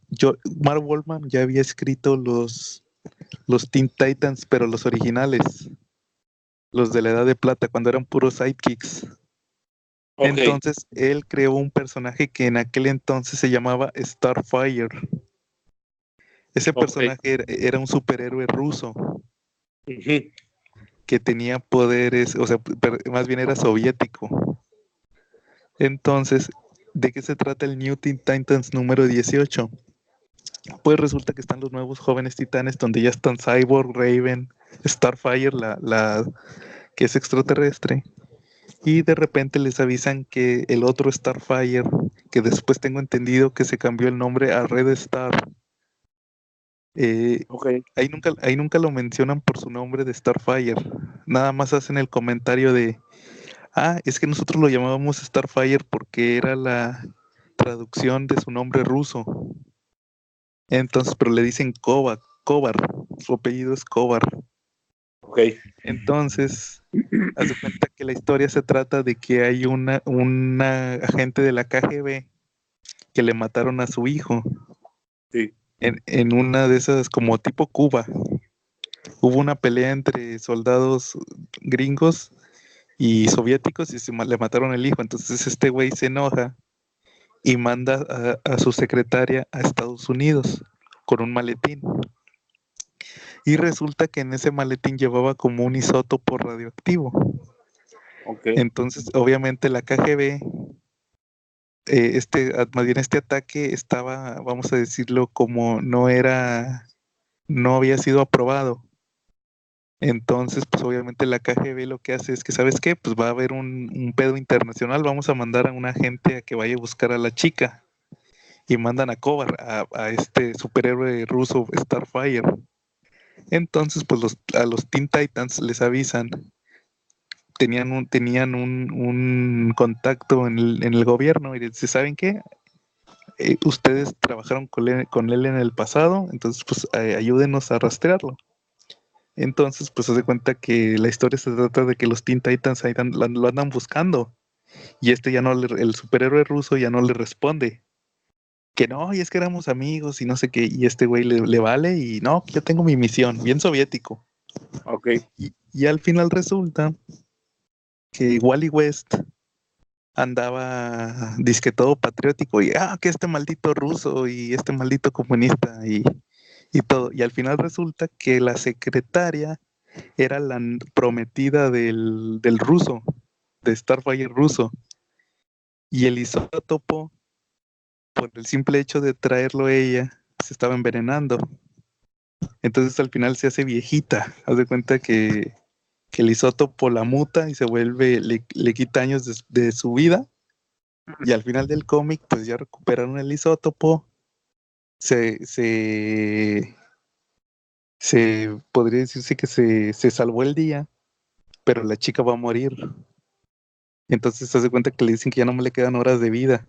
Marv Wolfman ya había escrito los Teen Titans, pero los originales, los de la Edad de Plata, cuando eran puros sidekicks. ok, Entonces, él creó un personaje que en aquel entonces se llamaba Starfire. Ese ok. personaje era un superhéroe ruso Ujú. que tenía poderes, o sea, más bien era soviético. Entonces, ¿de qué se trata el New Teen Titans número 18? Pues resulta que están los nuevos jóvenes titanes donde ya están Cyborg, Raven, Starfire, la que es extraterrestre, y de repente les avisan que el otro Starfire, que después tengo entendido que se cambió el nombre a Red Star, eh, Ok, ahí nunca lo mencionan por su nombre de Starfire, nada más hacen el comentario de, es que nosotros lo llamábamos Starfire porque era la traducción de su nombre ruso, entonces, pero le dicen Kovar, su apellido es Kovar. ok, Entonces, haz de cuenta que la historia se trata de que hay una agente de la KGB que le mataron a su hijo sí, en una de esas como tipo Cuba. Hubo una pelea entre soldados gringos y soviéticos y le mataron el hijo. Entonces este güey se enoja y manda a su secretaria a Estados Unidos con un maletín. Y resulta que en ese maletín llevaba como un isótopo radioactivo. ok, Entonces, obviamente la KGB, más bien este ataque estaba, vamos a decirlo, como no había sido aprobado. Entonces, pues obviamente la KGB lo que hace es que, ¿sabes qué? Pues va a haber un pedo internacional, vamos a mandar a un agente a que vaya a buscar a la chica. Y mandan a Kovar, a este superhéroe ruso Starfire. Entonces, pues a los Teen Titans les avisan tenían un contacto en el gobierno y dice, ¿saben qué? Ustedes trabajaron con él en el pasado, entonces pues ayúdenos a rastrearlo. Entonces, pues se da cuenta que la historia se trata de que los Teen Titans ahí lo andan buscando. Y ya no el superhéroe ruso ya no le responde. Que no, y es que éramos amigos y no sé qué. Y este güey le vale y no, yo tengo mi misión, bien soviético. Ok. Y al final resulta que Wally West andaba disque todo patriótico y que este maldito ruso y este maldito comunista y todo. Y al final resulta que la secretaria era la prometida del ruso, de Starfire ruso. Y el isótopo, por el simple hecho de traerlo ella, se estaba envenenando. Entonces al final se hace viejita. Haz de cuenta que el isótopo la muta y se vuelve, le quita años de su vida. Y al final del cómic, pues ya recuperaron el isótopo. Se, se, se podría decirse que se salvó el día, pero la chica va a morir. Entonces se hace cuenta que le dicen que ya no me le quedan horas de vida.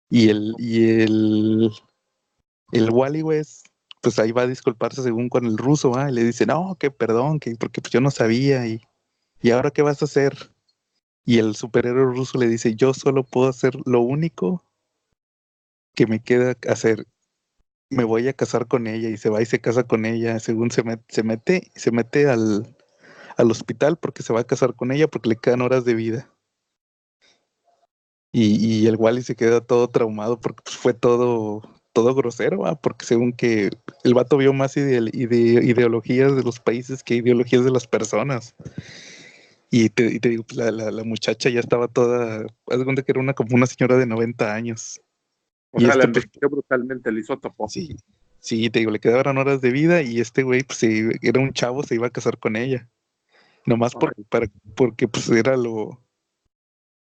Y el Wally West, pues ahí va a disculparse según con el ruso, y le dice, no, que perdón, que porque pues yo no sabía, y ahora qué vas a hacer. Y el superhéroe ruso le dice, yo solo puedo hacer lo único que me queda hacer. Me voy a casar con ella, y se va y se casa con ella, según se mete al hospital porque se va a casar con ella porque le quedan horas de vida. Y el Wally se queda todo traumado porque pues, fue todo grosero, porque según que el vato vio más ideologías de los países que ideologías de las personas. Y te digo, pues, la muchacha ya estaba toda, haz de cuenta que era como una señora de 90 años. O Y sea, le pues, envejeció brutalmente el isótopo. sí, sí, te digo, le quedaban horas de vida y este güey, pues era un chavo, se iba a casar con ella. Nomás Ay, porque pues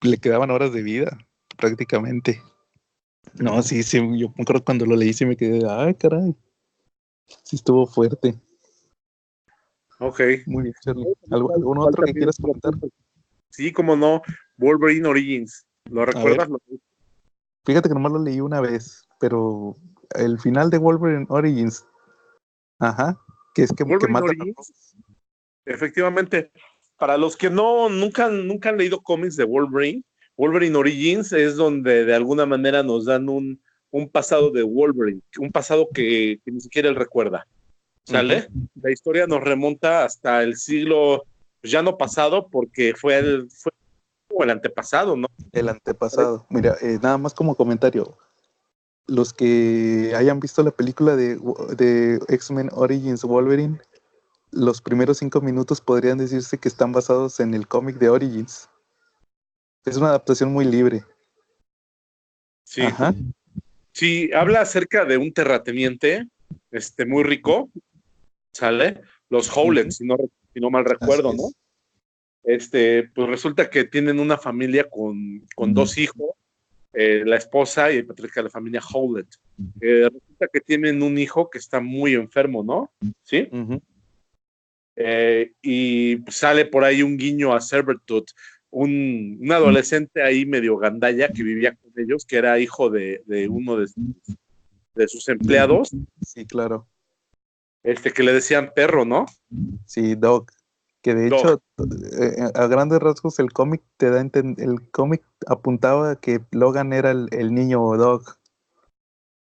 le quedaban horas de vida, prácticamente. No, sí, sí, yo me acuerdo cuando lo leí, sí me quedé, ay, caray, sí estuvo fuerte. ok. Muy bien, Charlie. ¿Sabes ¿Algún cuál otro que también quieras lo comentar? puse? Sí, como no, Wolverine Origins. ¿Lo A ver, recuerdas? fíjate que nomás lo leí una vez, pero el final de Wolverine Origins, ajá, que es que Wolverine matan a todos. Origins, efectivamente, para los que nunca han leído cómics de Wolverine, Wolverine Origins es donde de alguna manera nos dan un pasado de Wolverine, un pasado que ni siquiera él recuerda. Ujú. ¿Sale? La historia nos remonta hasta el siglo, pues, ya no pasado, porque fue como el antepasado, ¿no? El antepasado. Mira, nada más como comentario, los que hayan visto la película de X-Men Origins Wolverine, los primeros 5 minutos podrían decirse que están basados en el cómic de Origins. Es una adaptación muy libre. Sí, Ajá. sí, habla acerca de un terrateniente muy rico, ¿sale? Los Ujú. Howlets, si no mal Así recuerdo, ¿no? es. Pues resulta que tienen una familia con dos hijos, la esposa y el patriarca de la familia Howlett. Resulta que tienen un hijo que está muy enfermo, ¿no? ¿Sí? Ujú. Y pues, sale por ahí un guiño a Sabretooth, un adolescente ahí medio gandalla que vivía con ellos, que era hijo de uno de sus empleados, Sí, claro. que le decían perro, ¿no? Sí, Doc. Que de Dog. hecho, a grandes rasgos, el cómic el cómic apuntaba a que Logan era el niño Doc.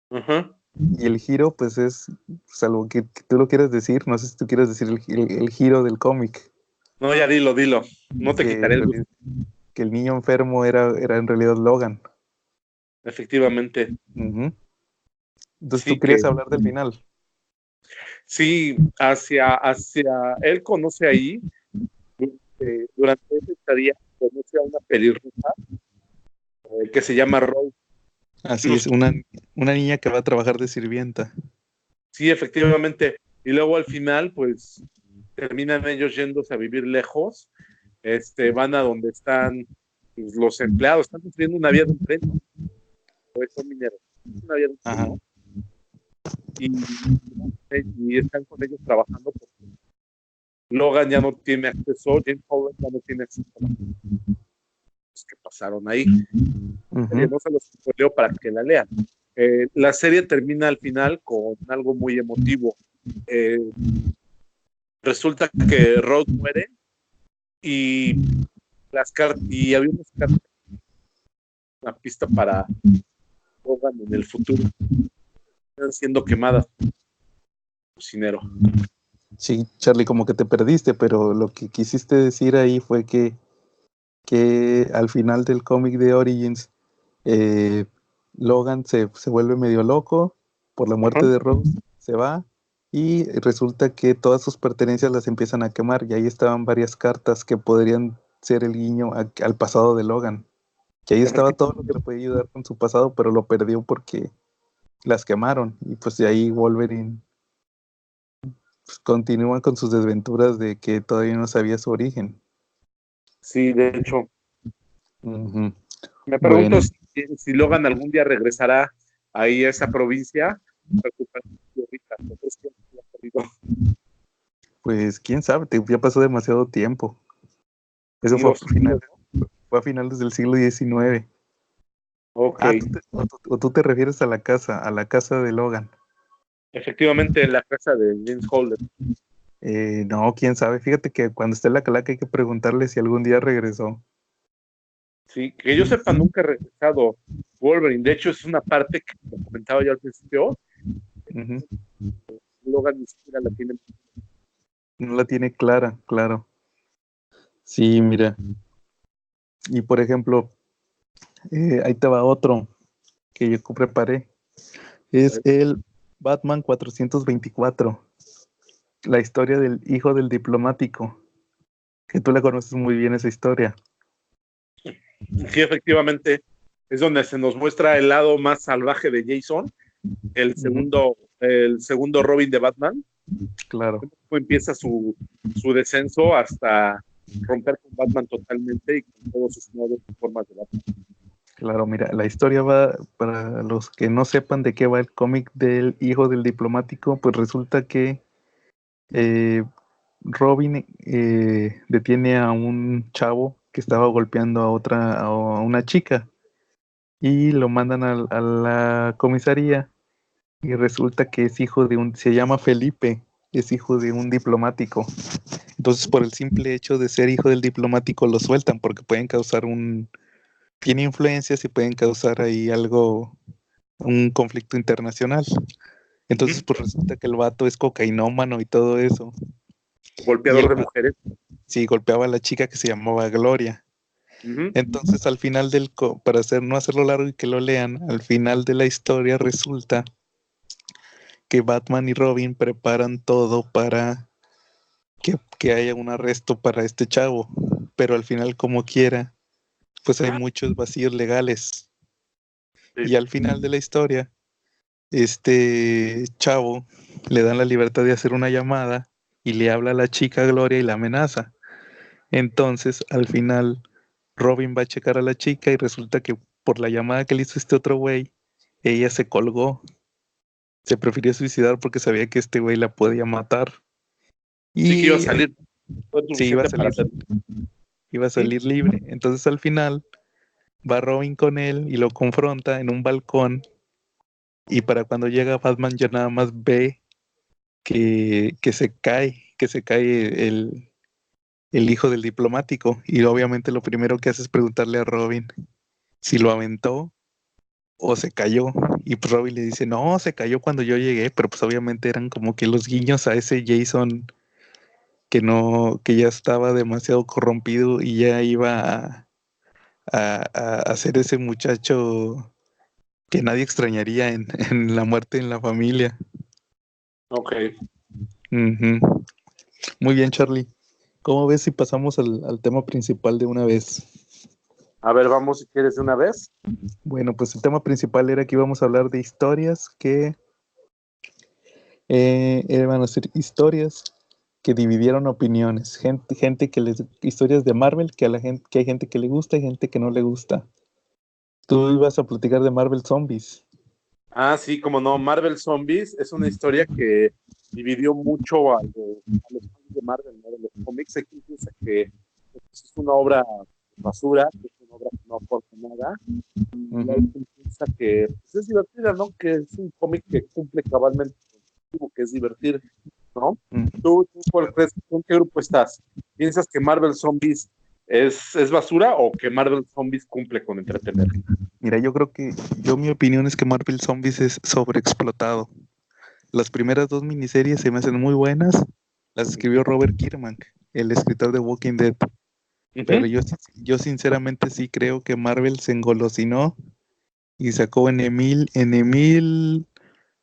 Uh-huh. Y el giro, pues es, salvo que tú lo quieras decir, no sé si tú quieres decir el giro del cómic, No, ya dilo. No te que, quitaré en el gusto, realidad- que el niño enfermo era en realidad Logan. efectivamente. Ujú. Entonces tú Sí, querías hablar del final. sí, hacia él conoce ahí, durante esa estadía, conoce a una pelirroja que se llama Rose. Así es, Incluso, una niña que va a trabajar de sirvienta. sí, efectivamente. Y luego al final, pues, terminan ellos yéndose a vivir lejos, van a donde están, pues, los empleados, están construyendo una vía de un tren, ¿no? Pues son mineros, una vía de un tren, Ajá. ¿no? Y, y están con ellos trabajando. Logan ya no tiene acceso, James Holland ya no tiene acceso a los que pasaron ahí. No se los spoileo para que la lean. La serie termina al final con algo muy emotivo. Resulta que Rose muere y y había una pista para Logan en el futuro. Están siendo quemadas por cocinero. Sí, Charlie, como que te perdiste, pero lo que quisiste decir ahí fue que al final del cómic de Origins, Logan se vuelve medio loco por la muerte de Rose, se va y resulta que todas sus pertenencias las empiezan a quemar y ahí estaban varias cartas que podrían ser el guiño al pasado de Logan. Que ahí estaba todo lo que le podía ayudar con su pasado, pero lo perdió porque las quemaron y pues de ahí Wolverine pues, continúa con sus desventuras de que todavía no sabía su origen. Sí, de hecho. Uh-huh. Me pregunto si Logan algún día regresará ahí a esa provincia. Pues quién sabe, ya pasó demasiado tiempo. Eso fue a finales del siglo XIX. Ok. ¿Tú te refieres a la casa de Logan? Efectivamente, en la casa de James Holden. No, quién sabe. Fíjate que cuando esté en la calaca hay que preguntarle si algún día regresó. Sí, que yo sepa, nunca ha regresado Wolverine. De hecho, es una parte que, como comentaba yo al principio, Logan ni siquiera la tiene. No la tiene clara, claro. Sí, mira. Y por ejemplo, ahí te va otro que yo preparé. Es el Batman 424. La historia del hijo del diplomático. Que tú la conoces muy bien esa historia. Sí, efectivamente, es donde se nos muestra el lado más salvaje de Jason, el segundo Robin de Batman. Claro. Cómo empieza su descenso hasta romper con Batman totalmente y con todos sus nuevos formas de Batman. Claro, mira, la historia va, para los que no sepan de qué va el cómic del hijo del diplomático, pues resulta que Robin detiene a un chavo que estaba golpeando a una chica y lo mandan a la comisaría y resulta que es hijo se llama Felipe, es hijo de un diplomático. Entonces, por el simple hecho de ser hijo del diplomático lo sueltan porque pueden causar tiene influencias y pueden causar ahí un conflicto internacional. Entonces, pues resulta que el vato es cocainómano y todo eso. Golpeador de mujeres. Sí, golpeaba a la chica que se llamaba Gloria. Entonces, al final para no hacerlo largo y que lo lean, al final de la historia resulta que Batman y Robin preparan todo para que haya un arresto para este chavo. Pero al final, como quiera, pues hay muchos vacíos legales. Sí. Y al final de la historia, este chavo le dan la libertad de hacer una llamada y le habla a la chica Gloria y la amenaza. Entonces, al final, Robin va a checar a la chica y resulta que por la llamada que le hizo este otro güey, ella se colgó. Se prefirió suicidar porque sabía que este güey la podía matar. Sí, que iba a Y salir. sí, iba a salir libre. Entonces, al final, va Robin con él y lo confronta en un balcón. Y para cuando llega Batman ya nada más ve que se cae el hijo del diplomático. Y obviamente lo primero que hace es preguntarle a Robin si lo aventó o se cayó. Y pues Robin le dice, no, se cayó cuando yo llegué, pero pues obviamente eran como que los guiños a ese Jason que ya estaba demasiado corrompido y ya iba a ser ese muchacho que nadie extrañaría en la muerte en la familia. Ok. Muy bien, Charlie. ¿Cómo ves si pasamos al tema principal de una vez? A ver, vamos si quieres de una vez. Bueno, pues el tema principal era que íbamos a hablar de historias que van a ser historias que dividieron opiniones. Gente historias de Marvel que hay gente que le gusta y gente que no le gusta. Tú ibas a platicar de Marvel Zombies. Ah, sí, como no, Marvel Zombies es una historia que dividió mucho a los de Marvel, ¿no? De los cómics, hay quien piensa que pues, es una obra basura, que es una obra que no aporta nada, y hay quien piensa que pues, es divertida, ¿no? Que es un cómic que cumple cabalmente el objetivo, que es divertir, ¿no? ¿Tú cuál crees? ¿Con qué grupo estás? ¿Piensas que Marvel Zombies es basura o que Marvel Zombies cumple con entretener? Mira, mi opinión es que Marvel Zombies es sobreexplotado. Las primeras dos miniseries se me hacen muy buenas. Las escribió Robert Kirkman, el escritor de Walking Dead. Pero Uh-huh. yo sinceramente sí creo que Marvel se engolosinó y sacó N mil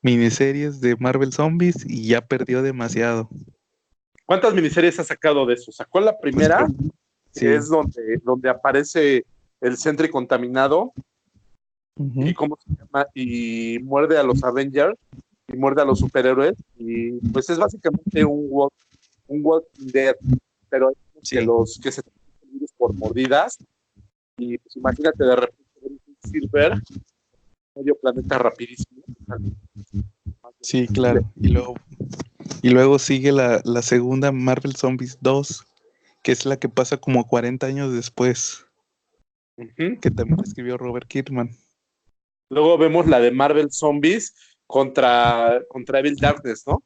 miniseries de Marvel Zombies y ya perdió demasiado. ¿Cuántas miniseries ha sacado de eso? Sacó la Pues primera, que sí. es donde aparece el Sentry contaminado y Ujú. cómo se llama, y muerde a los Avengers y muerde a los superhéroes, y pues es básicamente un Walking Dead, pero hay unos Sí, que se transmiten virus por mordidas, y pues imagínate de repente ver un Silver, medio planeta rapidísimo, sí, claro. Y luego sigue la segunda Marvel Zombies 2, que es la que pasa como 40 años después, uh-huh. que también escribió Robert Kirkman. Luego vemos la de Marvel Zombies contra Evil Darkness, ¿no?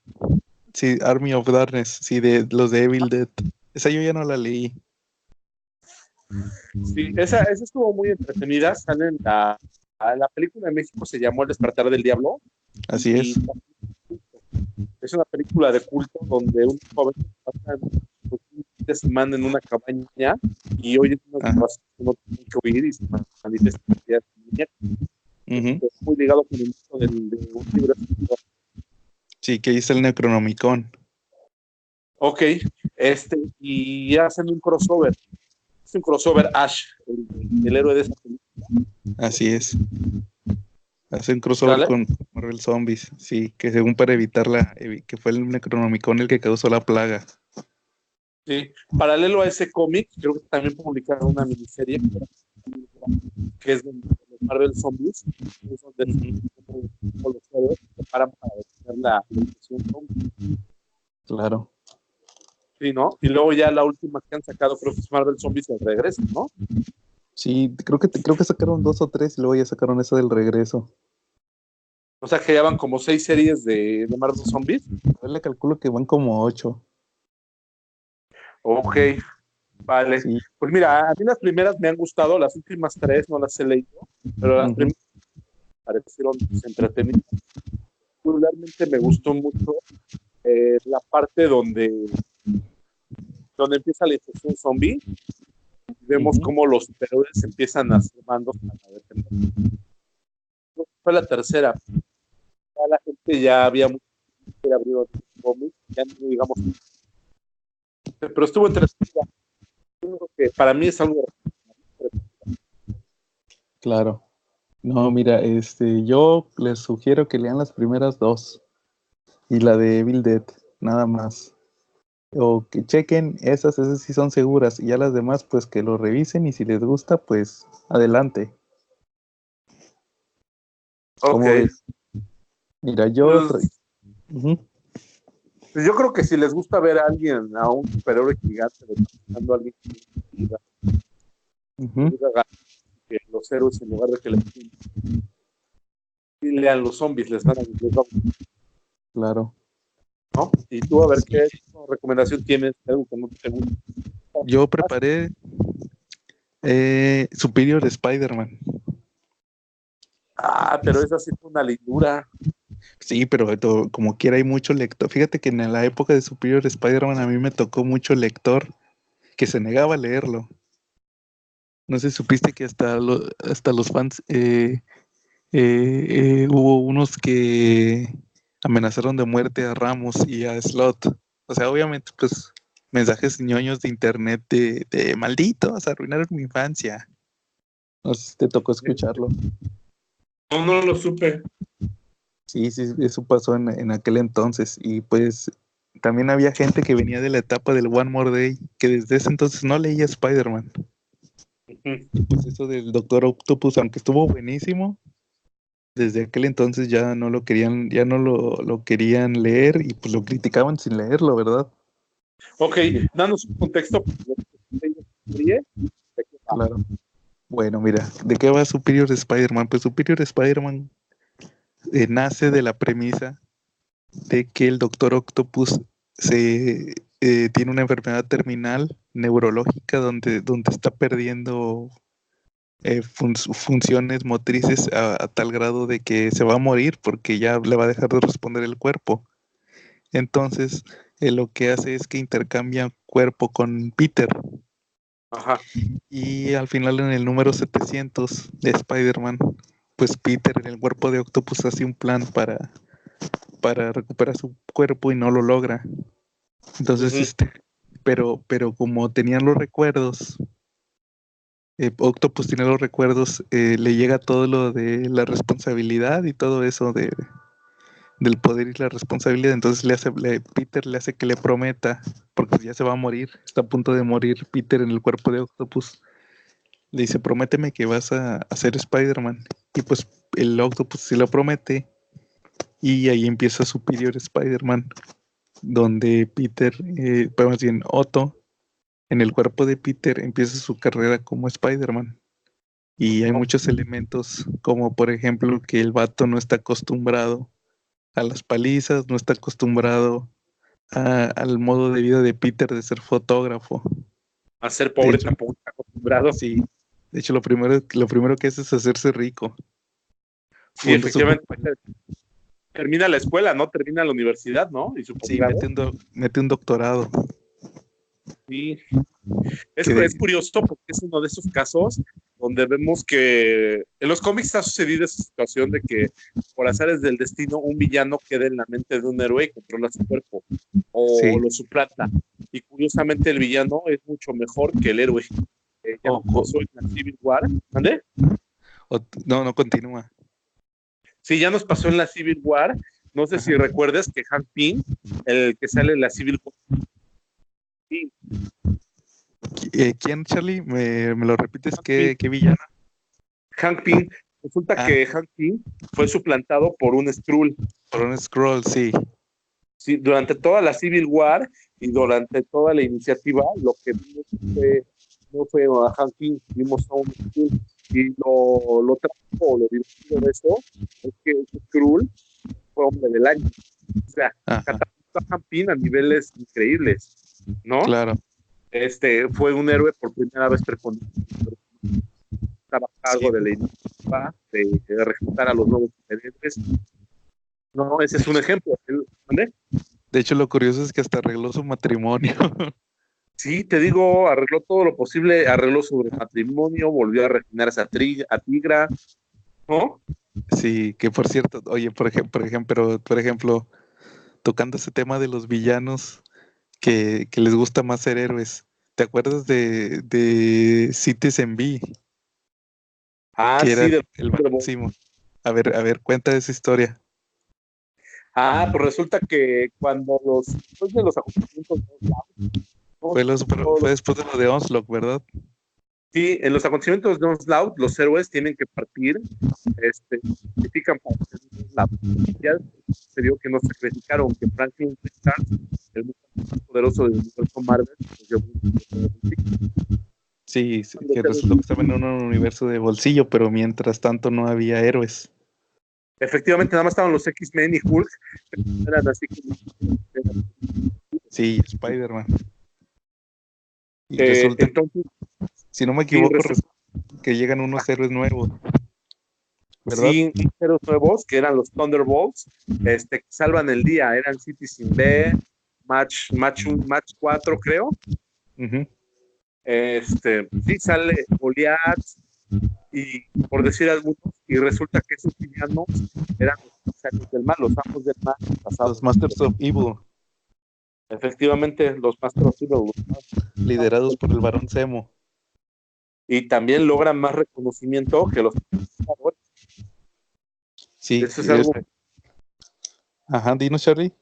Sí, Army of Darkness, sí, de los de Evil Dead. Esa yo ya no la leí. Sí, esa estuvo muy entretenida. Sale la película en México se llamó El Despertar del Diablo Así es. y es una película de culto donde un joven pasa pues, un fin de semana en una cabaña y oye unas Ajá. voces que no tienen que oír y se manifiesta ideas de muñeca. Ujú. Es muy ligado con el mundo de un libro. Sí, que ahí está el Necronomicon. Ok, y hacen un crossover. Es un crossover Ash, el héroe de esa película. Así es. Hace un crossover ¿Sale? con Marvel Zombies. Sí, que según para que fue el Necronomicon el que causó la plaga. Sí. Paralelo a ese cómic, creo que también publicaron una miniserie que es de los Marvel Zombies, que es donde Ujú. como los héroes se preparan para detener la infección zombie, Claro. ¿sí, no? Y luego ya la última que han sacado, creo que es Marvel Zombies el regreso, ¿no? Sí, creo que sacaron dos o tres y luego ya sacaron esa del regreso. O sea que ya van como 6 series de Marvel Zombies. Yo le calculo que van como 8. Ok, vale. Sí. Pues mira, a mí las primeras me han gustado, las últimas 3 no las he leído, pero las Ujú. primeras me parecieron pues, entretenidas. Particularmente me gustó mucho la parte donde empieza la infección zombie. Vemos Ujú. cómo los superhéroes empiezan a hacer bandos para defender. Fue la tercera. Ya la gente ya había mucho que abrió cómics, ya no digamos, pero estuvo entretenida. Creo que para mí es algo. Claro. No, mira, yo les sugiero que lean las primeras dos y la de Evil Dead, nada más. O que chequen esas sí son seguras y ya las demás pues que lo revisen y si les gusta pues adelante. Ok. ¿Cómo ves? Mira, Pues, Ujú. pues yo creo que si les gusta ver a alguien, a un superhéroe gigante, defendiendo a alguien Ujú. que los héroes en lugar de que lean los zombies, les va, Claro. ¿no? Y tú a ver Sí. qué recomendación tienes, algo que no te gusta. Yo preparé Superior Spider-Man. Ah, pero esa sí fue una lindura. Sí, pero como quiera hay mucho lector. Fíjate que en la época de Superior Spider-Man a mí me tocó mucho lector que se negaba a leerlo. No sé si supiste que hasta los fans hubo unos que amenazaron de muerte a Ramos y a Slot. O sea, obviamente, pues mensajes ñoños de internet de malditos, arruinaron mi infancia. No sé si te tocó escucharlo. No, no lo supe. Sí, sí, eso pasó en aquel entonces. Y pues también había gente que venía de la etapa del One More Day, que desde ese entonces no leía Spider-Man. Y pues eso del Doctor Octopus, aunque estuvo buenísimo, desde aquel entonces ya no lo querían leer y pues lo criticaban sin leerlo, ¿verdad? Ok, danos un contexto. Claro. Bueno, mira, ¿de qué va Superior Spider-Man? Pues Superior Spider-Man nace de la premisa de que el Doctor Octopus tiene una enfermedad terminal neurológica donde está perdiendo funciones motrices a tal grado de que se va a morir porque ya le va a dejar de responder el cuerpo. Entonces, lo que hace es que intercambia cuerpo con Peter. Ajá. Y al final, en el número 700 de Spider-Man, pues Peter en el cuerpo de Octopus hace un plan para recuperar su cuerpo y no lo logra. Entonces, Uh-huh. pero como tenían los recuerdos, Octopus tiene los recuerdos, le llega todo lo de la responsabilidad y todo eso del poder y la responsabilidad. Entonces Peter le hace que le prometa, porque ya se va a morir, está a punto de morir Peter en el cuerpo de Octopus. Le dice, prométeme que vas a ser Spider-Man. Y pues el Octopus se lo promete. Y ahí empieza Superior Spider-Man, donde Peter, más bien Otto, en el cuerpo de Peter empieza su carrera como Spider-Man. Y hay muchos elementos, como por ejemplo que el vato no está acostumbrado a las palizas, no está acostumbrado al modo de vida de Peter de ser fotógrafo. A ser De pobre hecho, tampoco está acostumbrado. sí, de hecho lo primero que hace es hacerse rico. Sí, Funda su efectivamente. compañía. Termina la escuela, ¿no? Termina la universidad, ¿no? Y su Sí, posgrado. mete un doctorado. Sí. Que Es curioso porque es uno de esos casos donde vemos que en los cómics ha sucedido esa situación de que por azares del destino un villano queda en la mente de un héroe y controla su cuerpo o sí, lo suplanta. Y curiosamente el villano es mucho mejor que el héroe. Ya o, nos pasó en la Civil War. ¿Ande? no continúa. Sí, ya nos pasó en la Civil War. No sé si Ajá. recuerdas que Hank Pym, el que sale en la Civil War, ¿Quién, Charlie? ¿Me lo repites? Hank Pym, ¿Qué villano? Hank Pym, resulta Ah, que Hank Pym fue suplantado por un Skrull. por un scroll, sí. Sí, durante toda la Civil War y durante toda la iniciativa, lo que vimos no fue a Hank Pym, vimos a un Skrull. Y lo trágico, lo divertido de eso es que ese Skrull fue hombre del año. O sea, Ajá, catapultó a Hank Pym a niveles increíbles, ¿no? claro. Fue un héroe por primera vez preponderante, estaba a cargo Sí. de la iniciativa, de reclutar a los nuevos comediantes. No, ese es un ejemplo. ¿Vale? De hecho, lo curioso es que hasta arregló su matrimonio. Sí, te digo, arregló todo lo posible, arregló sobre matrimonio, volvió a refinarse a Tigra, ¿no? Sí, que por cierto, oye, por ejemplo, tocando ese tema de los villanos que les gusta más ser héroes, ¿te acuerdas de Citizen B? Ah, Que era sí, el máximo. A ver, cuenta esa historia. Pues resulta que después de los acontecimientos de Onslaught, Fue después de lo de Onslaught, ¿verdad? sí, en los acontecimientos de Onslaught, los héroes tienen que partir, sacrifican para hacer Onslaught. Ya se vio que no sacrificaron, que Franklin Richards, el más poderoso del universo Marvel, pues llevó Sí, sí, los que héroes. resultó que estaba en un universo de bolsillo, pero mientras tanto no había héroes. Efectivamente, nada más estaban los X-Men y Hulk, pero no eran así como. Sí, Spider-Man. Y resulta, Entonces, si no me sí, equivoco, que llegan unos héroes nuevos, ¿verdad? sí, héroes nuevos que eran los Thunderbolts, que salvan el día, eran Citizen B, Match 4, creo. Ujú. Sí, sale Goliath, y por decir algunos, y resulta que esos villanos eran los emisarios del mal, los amos del mal, pasados. Los Masters of Evil, Efectivamente, los Master of Evil, liderados por el Barón Zemo. y también logran más reconocimiento que los Vengadores. Sí, Eso ajá, dinos, Charlie.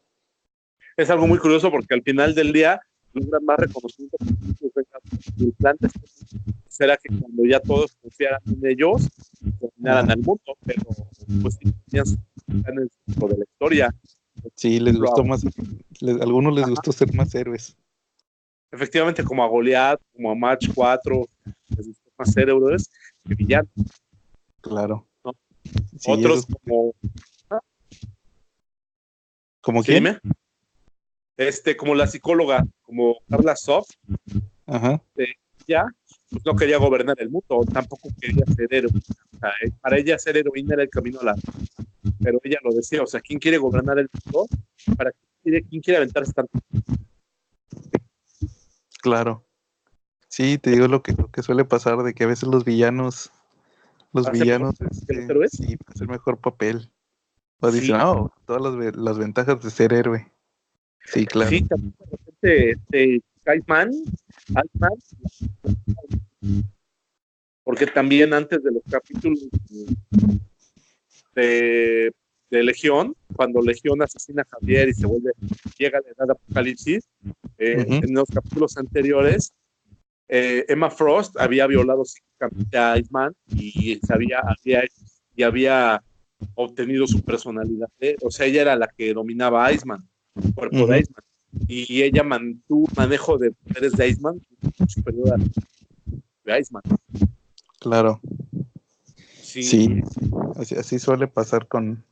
es algo muy curioso porque al final del día logran más reconocimiento que los Vengadores. Y el plan de será que cuando ya todos confiaran en ellos, dominaran al mundo, pero pues sí, tenían sus planes dentro de la historia. Sí, les gustó más, a algunos les gustó ser más héroes. efectivamente como a Goliath, como a Match 4, más héroes que villanos, Claro. ¿no? Sí, eso Otros es. como, ¿Como sí, quién? dime, como la psicóloga, como Carla Soft, Ajá. ya, pues no quería gobernar el mundo, tampoco quería ser héroe. O sea, para ella ser heroína era el camino a la... Pero ella lo decía, o sea, ¿quién quiere gobernar el mundo? ¿Quién quiere aventarse tanto? Claro. Sí, te digo lo que suele pasar de que a veces los ¿Hace mejor villanos, que los héroes? sí, hacen mejor papel. O dicen, Sí, todas las ventajas de ser héroe. Sí, claro. sí, también de repente, Altman, porque también antes de los capítulos de, de Legión, cuando Legión asesina a Javier y llega a la edad de Apocalipsis, Ujú, en los capítulos anteriores, Emma Frost había violado psíquicamente a Iceman y había obtenido su personalidad. O sea, ella era la que dominaba a Iceman, el cuerpo de ujú, Iceman. Y ella mantuvo manejo de poderes de Iceman superior a de Iceman. claro. Sí, Sí, así suele pasar con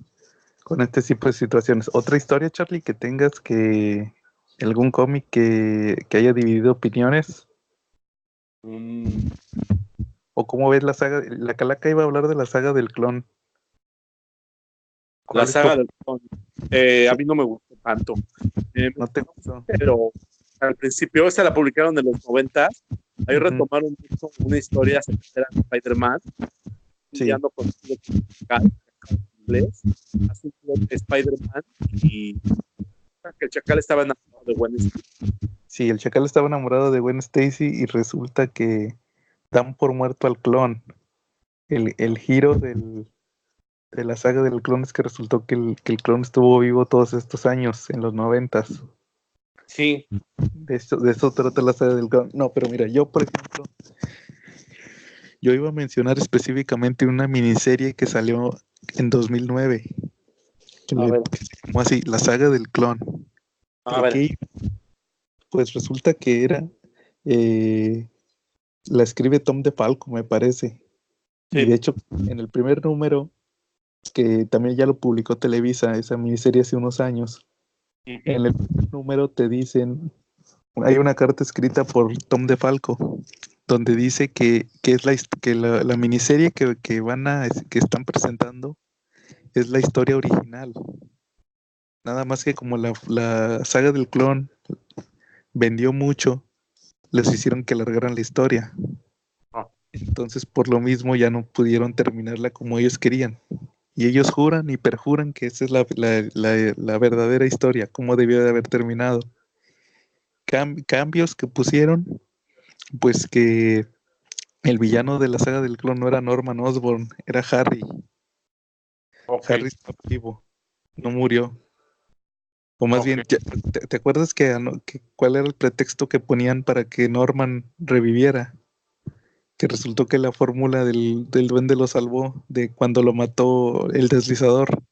este tipo de situaciones. ¿Otra historia, Charlie, que tengas algún cómic que haya dividido opiniones? um, ¿O cómo ves la saga? La Calaca iba a hablar de la saga del clon. la ¿Cuál es tu saga del clon. A Sí, mí no me gustó tanto. Me no te gustó, gustó. pero al principio esta la publicaron en los 90. Ahí Ujú, retomaron mucho una historia secretaria de Spider-Man, sí, lidiando con el Chacal, en inglés, hace un plot de Spider-Man y que el Chacal estaba enamorado de Gwen Stacy. sí, el chacal estaba enamorado de Gwen Stacy y resulta que dan por muerto al clon. El giro de la saga del clon es que resultó que el clon estuvo vivo todos estos años, en los 90s. Sí, De eso trata la saga del clon. No, pero mira, yo, por ejemplo, yo iba a mencionar específicamente una miniserie que salió en 2009, a ver, que se llamó así, La saga del clon. a ¿De ver. qué? Pues resulta que eh, la escribe Tom DeFalco, me parece. Y de Sí. hecho, en el primer número, que también ya lo publicó Televisa, esa miniserie hace unos años, Uh-huh. en el primer número te dicen, hay una carta escrita por Tom DeFalco, donde dice que la miniserie que están presentando es la historia original. Nada más que como la saga del clon vendió mucho, les hicieron que alargaran la historia. Ah, Entonces, por lo mismo, ya no pudieron terminarla como ellos querían. Y ellos juran y perjuran que esa es la verdadera historia, cómo debió de haber terminado. Cambios que pusieron, pues que el villano de la saga del clon no era Norman Osborn, era Harry. ok, Harry estaba vivo, no murió. O más ok. bien, ¿te acuerdas cuál era el pretexto que ponían para que Norman reviviera? Que resultó que la fórmula del duende lo salvó de cuando lo mató el deslizador.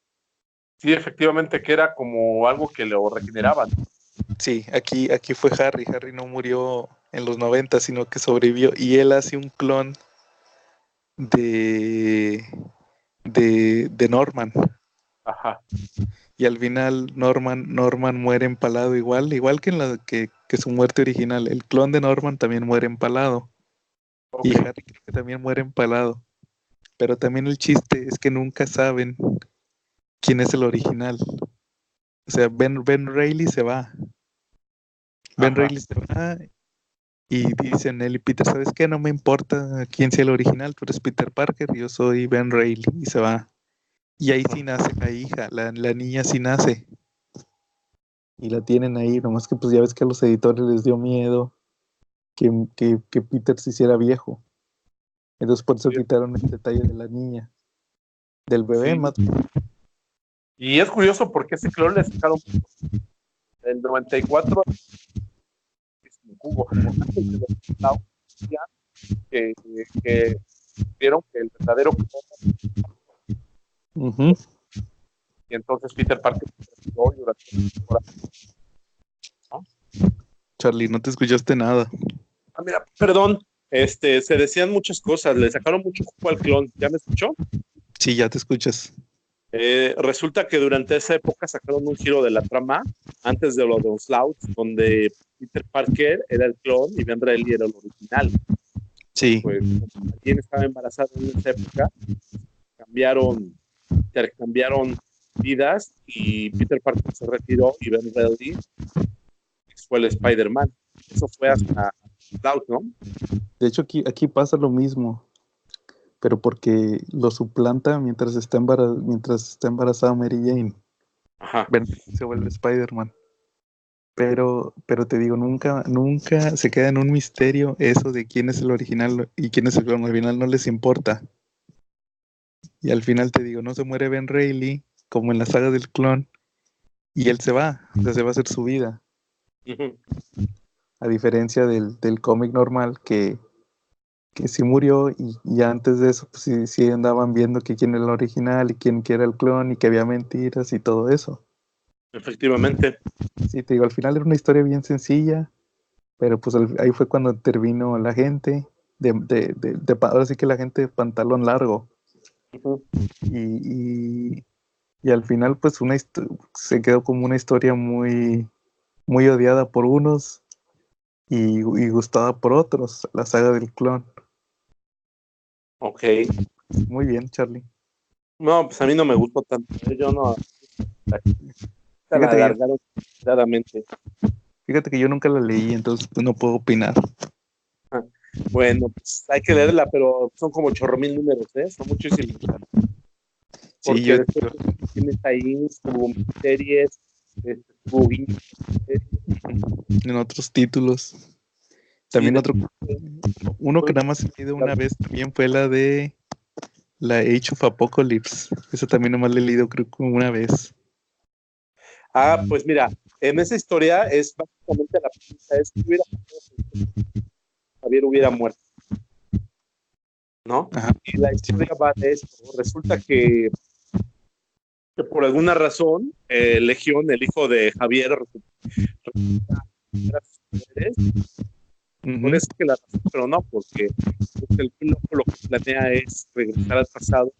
Sí, efectivamente que era como algo que lo regeneraban. Sí, aquí fue Harry. Harry no murió en los 90, sino que sobrevivió. Y él hace un clon de, de Norman. Ajá, Y al final Norman muere empalado igual que que su muerte original. El clon de Norman también muere empalado. ok. Y Harry creo que también muere empalado. Pero también el chiste es que nunca saben quién es el original. O sea, Ben Reilly se va. Ben Ajá, Reilly se va y dicen él y Peter, ¿sabes qué? No me importa quién sea el original, tú eres Peter Parker, yo soy Ben Reilly. Y se va. Y ahí sí nace la hija, la niña sí nace. Y la tienen ahí, nomás que pues ya ves que a los editores les dio miedo que Peter se hiciera viejo. Entonces por eso sí, quitaron el detalle de la niña, del bebé sí. más. Y es curioso porque ese clon le sacaron el 94 es un jugo. Antes de los Clown, que, que vieron que el verdadero clon, Ujú. y entonces Peter Parker se retiró y durante una temporada, ¿no? Charlie, no te escuchaste nada. Ah, mira, perdón, se decían muchas cosas, le sacaron mucho jugo al clon, ¿ya me escuchó? Sí, ya te escuchas. Resulta que durante esa época sacaron un giro de la trama antes de lo de Onslaught, donde Peter Parker era el clon y Ben Reilly era el original. Sí, Pues alguien estaba embarazada en esa época, intercambiaron vidas y Peter Parker se retiró y Ben Reilly fue el Spider-Man. Eso fue hasta Onslaught, ¿no? de hecho aquí pasa lo mismo, pero porque lo suplanta mientras está embarazada Mary Jane. Ajá. Ben se vuelve Spider-Man. Pero te digo, nunca se queda en un misterio eso de quién es el original y quién es el clon. Al final no les importa. Y al final te digo, no se muere Ben Reilly, como en la saga del clon, y él se va, o sea, se va a hacer su vida. Uh-huh. A diferencia del cómic normal que sí murió y antes de eso pues sí andaban viendo que quién era el original y quién que era el clon y que había mentiras y todo eso. Efectivamente. Sí, te digo, al final era una historia bien sencilla, pero pues ahí fue cuando intervino la gente, ahora sí que la gente de pantalón largo. Uh-huh. Y, y, y al final pues se quedó como una historia muy, muy odiada por unos y gustada por otros, la saga del clon. Ok. Muy bien, Charlie. No, pues a mí no me gustó tanto. Yo no la Fíjate que yo, alargaron exageradamente. fíjate que yo nunca la leí, entonces pues no puedo opinar. Bueno, pues hay que leerla, pero son como 8,000 números, ¿eh? Son muchísimos. Sí, Porque después tienes ahí como series, tuvo guiños, en otros títulos. sí, También uno que nada más he leído una vez también fue la de la Age of Apocalypse. Esa también nomás la he leído creo que una vez. pues mira, en esa historia es básicamente la premisa es que hubiera pasado si Javier hubiera muerto, ¿no? Ajá. Y la historia va de esto. Resulta que por alguna razón, Legión, el hijo de Javier, recupera sus poderes. Por Uh-huh. eso que la razón, pero no, porque el loco lo que planea es regresar al pasado,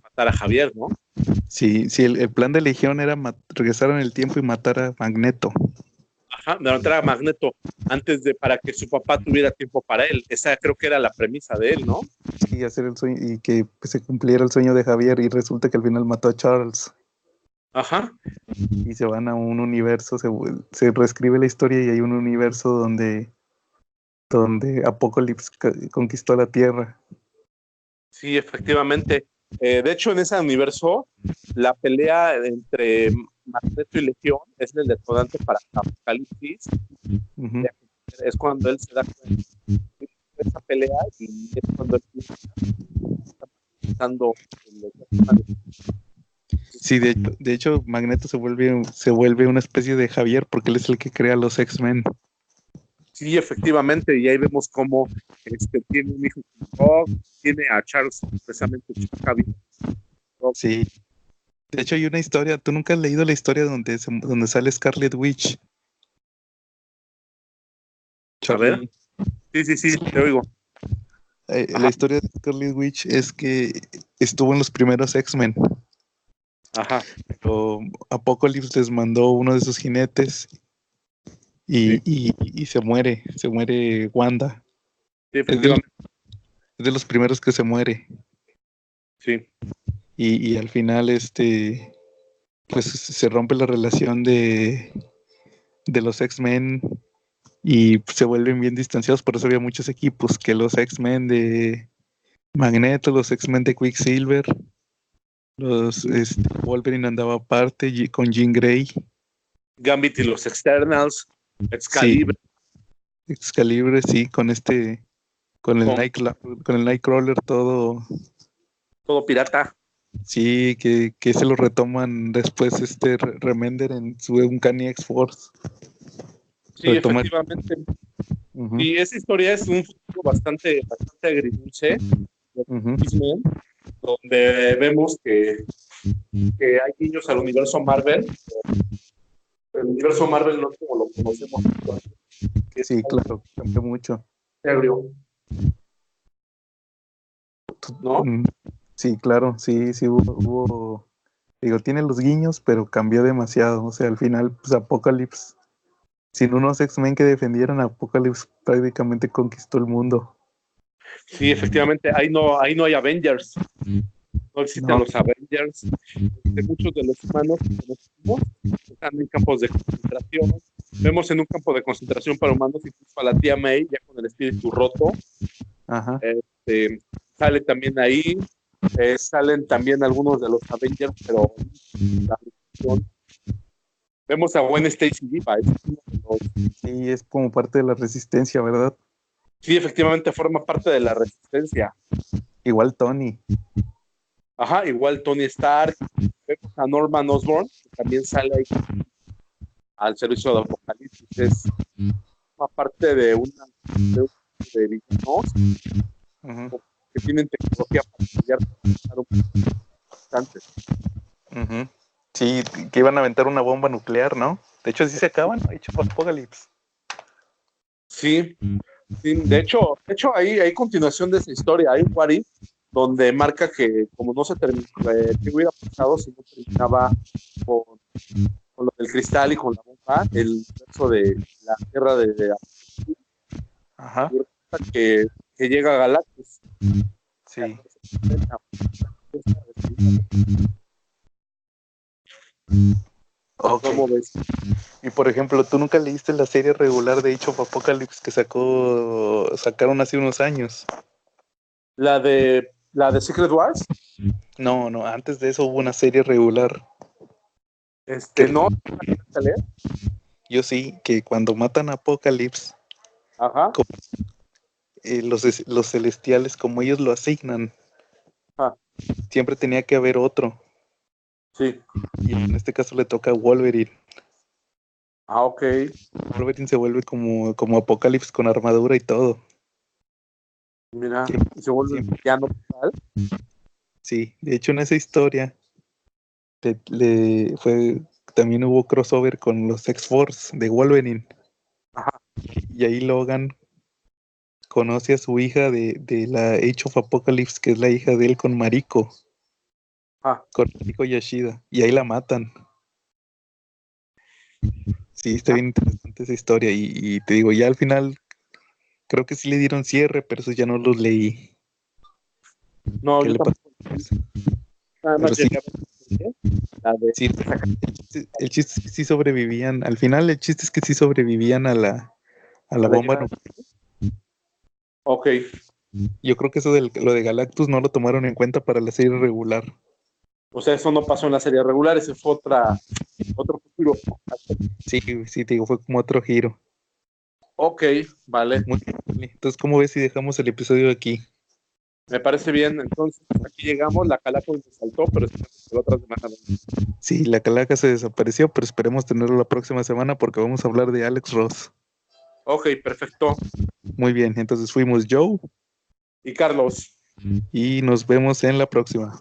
matar a Javier, ¿no? Sí, sí, el plan de Legión era regresar en el tiempo y matar a Magneto. Ajá, de matar a Magneto antes de para que su papá tuviera tiempo para él. Esa creo que era la premisa de él, ¿no? Sí, hacer el sueño y que pues, se cumpliera el sueño de Javier y resulta que al final mató a Charles. Ajá. Y se van a un universo, se reescribe la historia y hay un universo donde Apocalypse conquistó la Tierra. Sí, efectivamente. De hecho, en ese universo, la pelea entre Magneto y Legión es el detonante para Apocalipsis. Uh-huh. Es cuando él se da cuenta de esa pelea y es cuando él está pensando en los animales. Sí, de hecho, Magneto se vuelve una especie de Javier porque él es el que crea los X-Men. Sí, efectivamente, y ahí vemos cómo tiene un hijo con Rock, tiene a Charles, precisamente Javier. Sí. De hecho, hay una historia, ¿tú nunca has leído la historia donde sale Scarlet Witch? A ver, Charlie. sí, te oigo. La Ajá, historia de Scarlet Witch es que estuvo en los primeros X-Men, ajá, pero Apocalypse les mandó uno de sus jinetes sí, y se muere Wanda. sí, Es de, efectivamente, es de los primeros que se muere. sí. Y al final, pues se rompe la relación de los X-Men y se vuelven bien distanciados. Por eso había muchos equipos, que los X-Men de Magneto, los X-Men de Quicksilver, Wolverine andaba aparte con Jean Grey. Gambit y los Externals, Sí, Excalibur, Excalibur, sí, con con el Nightcrawler todo. todo pirata. Sí, que se lo retoman después Remender en su Uncanny X-Force. Sí, Retoma. efectivamente. Uh-huh, Y esa historia es un futuro bastante agridulce, de uh-huh. X-Men, donde vemos que hay guiños al universo Marvel. El universo Marvel no es como lo conocemos actualmente. Sí, claro, cambió mucho. Ebrio, ¿no? Mm, sí, claro, sí digo, tiene los guiños, pero cambió demasiado. O sea, al final, pues Apocalypse, sin unos X-Men que defendieran, Apocalypse prácticamente conquistó el mundo. Sí, efectivamente, ahí no hay Avengers, no existen No, los Avengers. Muchos de los humanos que conocemos están en campos de concentración. Vemos en un campo de concentración para humanos incluso a la tía May, ya con el espíritu roto. ajá, Este, sale también ahí, salen también algunos de los Avengers, pero la versión- vemos a Gwen Stacy viva. Es uno de los- sí, es como parte de la resistencia, ¿verdad? sí, efectivamente forma parte de la resistencia. Igual Tony. Ajá, igual Tony Stark. Vemos a Norman Osborn, que también sale ahí al servicio de Apocalipsis. Es una parte de villanos Ujú, que tienen tecnología para pelear contra un instante. ujú. Sí, que iban a aventar una bomba nuclear, ¿no? De hecho, así se acaban, ¿no? Hecho Apocalypse. Sí, sí, de hecho hay continuación de esa historia. Hay un What If donde marca que como no se terminó, qué hubiera pasado si no terminaba con, con lo del cristal y con la bomba, el verso de la guerra de Ajá, que, que llega a Galactus. sí. Ok. ¿Cómo ves? Y por ejemplo, ¿tú nunca leíste la serie regular de Age of Apocalypse que sacaron hace unos años? La de Secret Wars, No, no, antes de eso hubo una serie regular. no, Que ¿sale? yo sí, que cuando matan a Apocalypse, Ajá, como, los celestiales, como ellos lo asignan, ajá, siempre tenía que haber otro. sí. Y en este caso le toca a Wolverine. Ah, ok. Wolverine se vuelve como Apocalypse con armadura y todo. Mira, Que y se vuelve el siempre- villano total. sí, de hecho en esa historia también hubo crossover con los X-Force de Wolverine. Ajá, Y ahí Logan conoce a su hija de la Age of Apocalypse, que es la hija de él ajá. con Mariko Yashida. Y ahí la matan. Sí, está bien interesante esa historia. Y te digo, ya al final creo que sí le dieron cierre, pero eso ya no los leí. No, ¿Qué yo le pasó? tampoco. Nada Pero más sí, llegué a ver la serie, la de sí, esa el chiste es que sí sobrevivían. Al final el chiste es que sí sobrevivían a la a la bomba llegada. nuclear. Ok, Yo creo que eso lo de Galactus no lo tomaron en cuenta para la serie regular. o sea, eso no pasó en la serie regular, ese fue otro futuro. Sí, sí, te digo, fue como otro giro. Ok, vale, Muy bien, Tony. Entonces, ¿cómo ves si dejamos el episodio aquí? me parece bien. Entonces, hasta aquí llegamos. La Calaco me saltó, pero esperemos que la otra semana venga. Sí, la calaca se desapareció, pero esperemos tenerlo la próxima semana porque vamos a hablar de Alex Ross. Ok, perfecto. Muy bien, entonces fuimos Joe Y Carlos. y nos vemos en la próxima.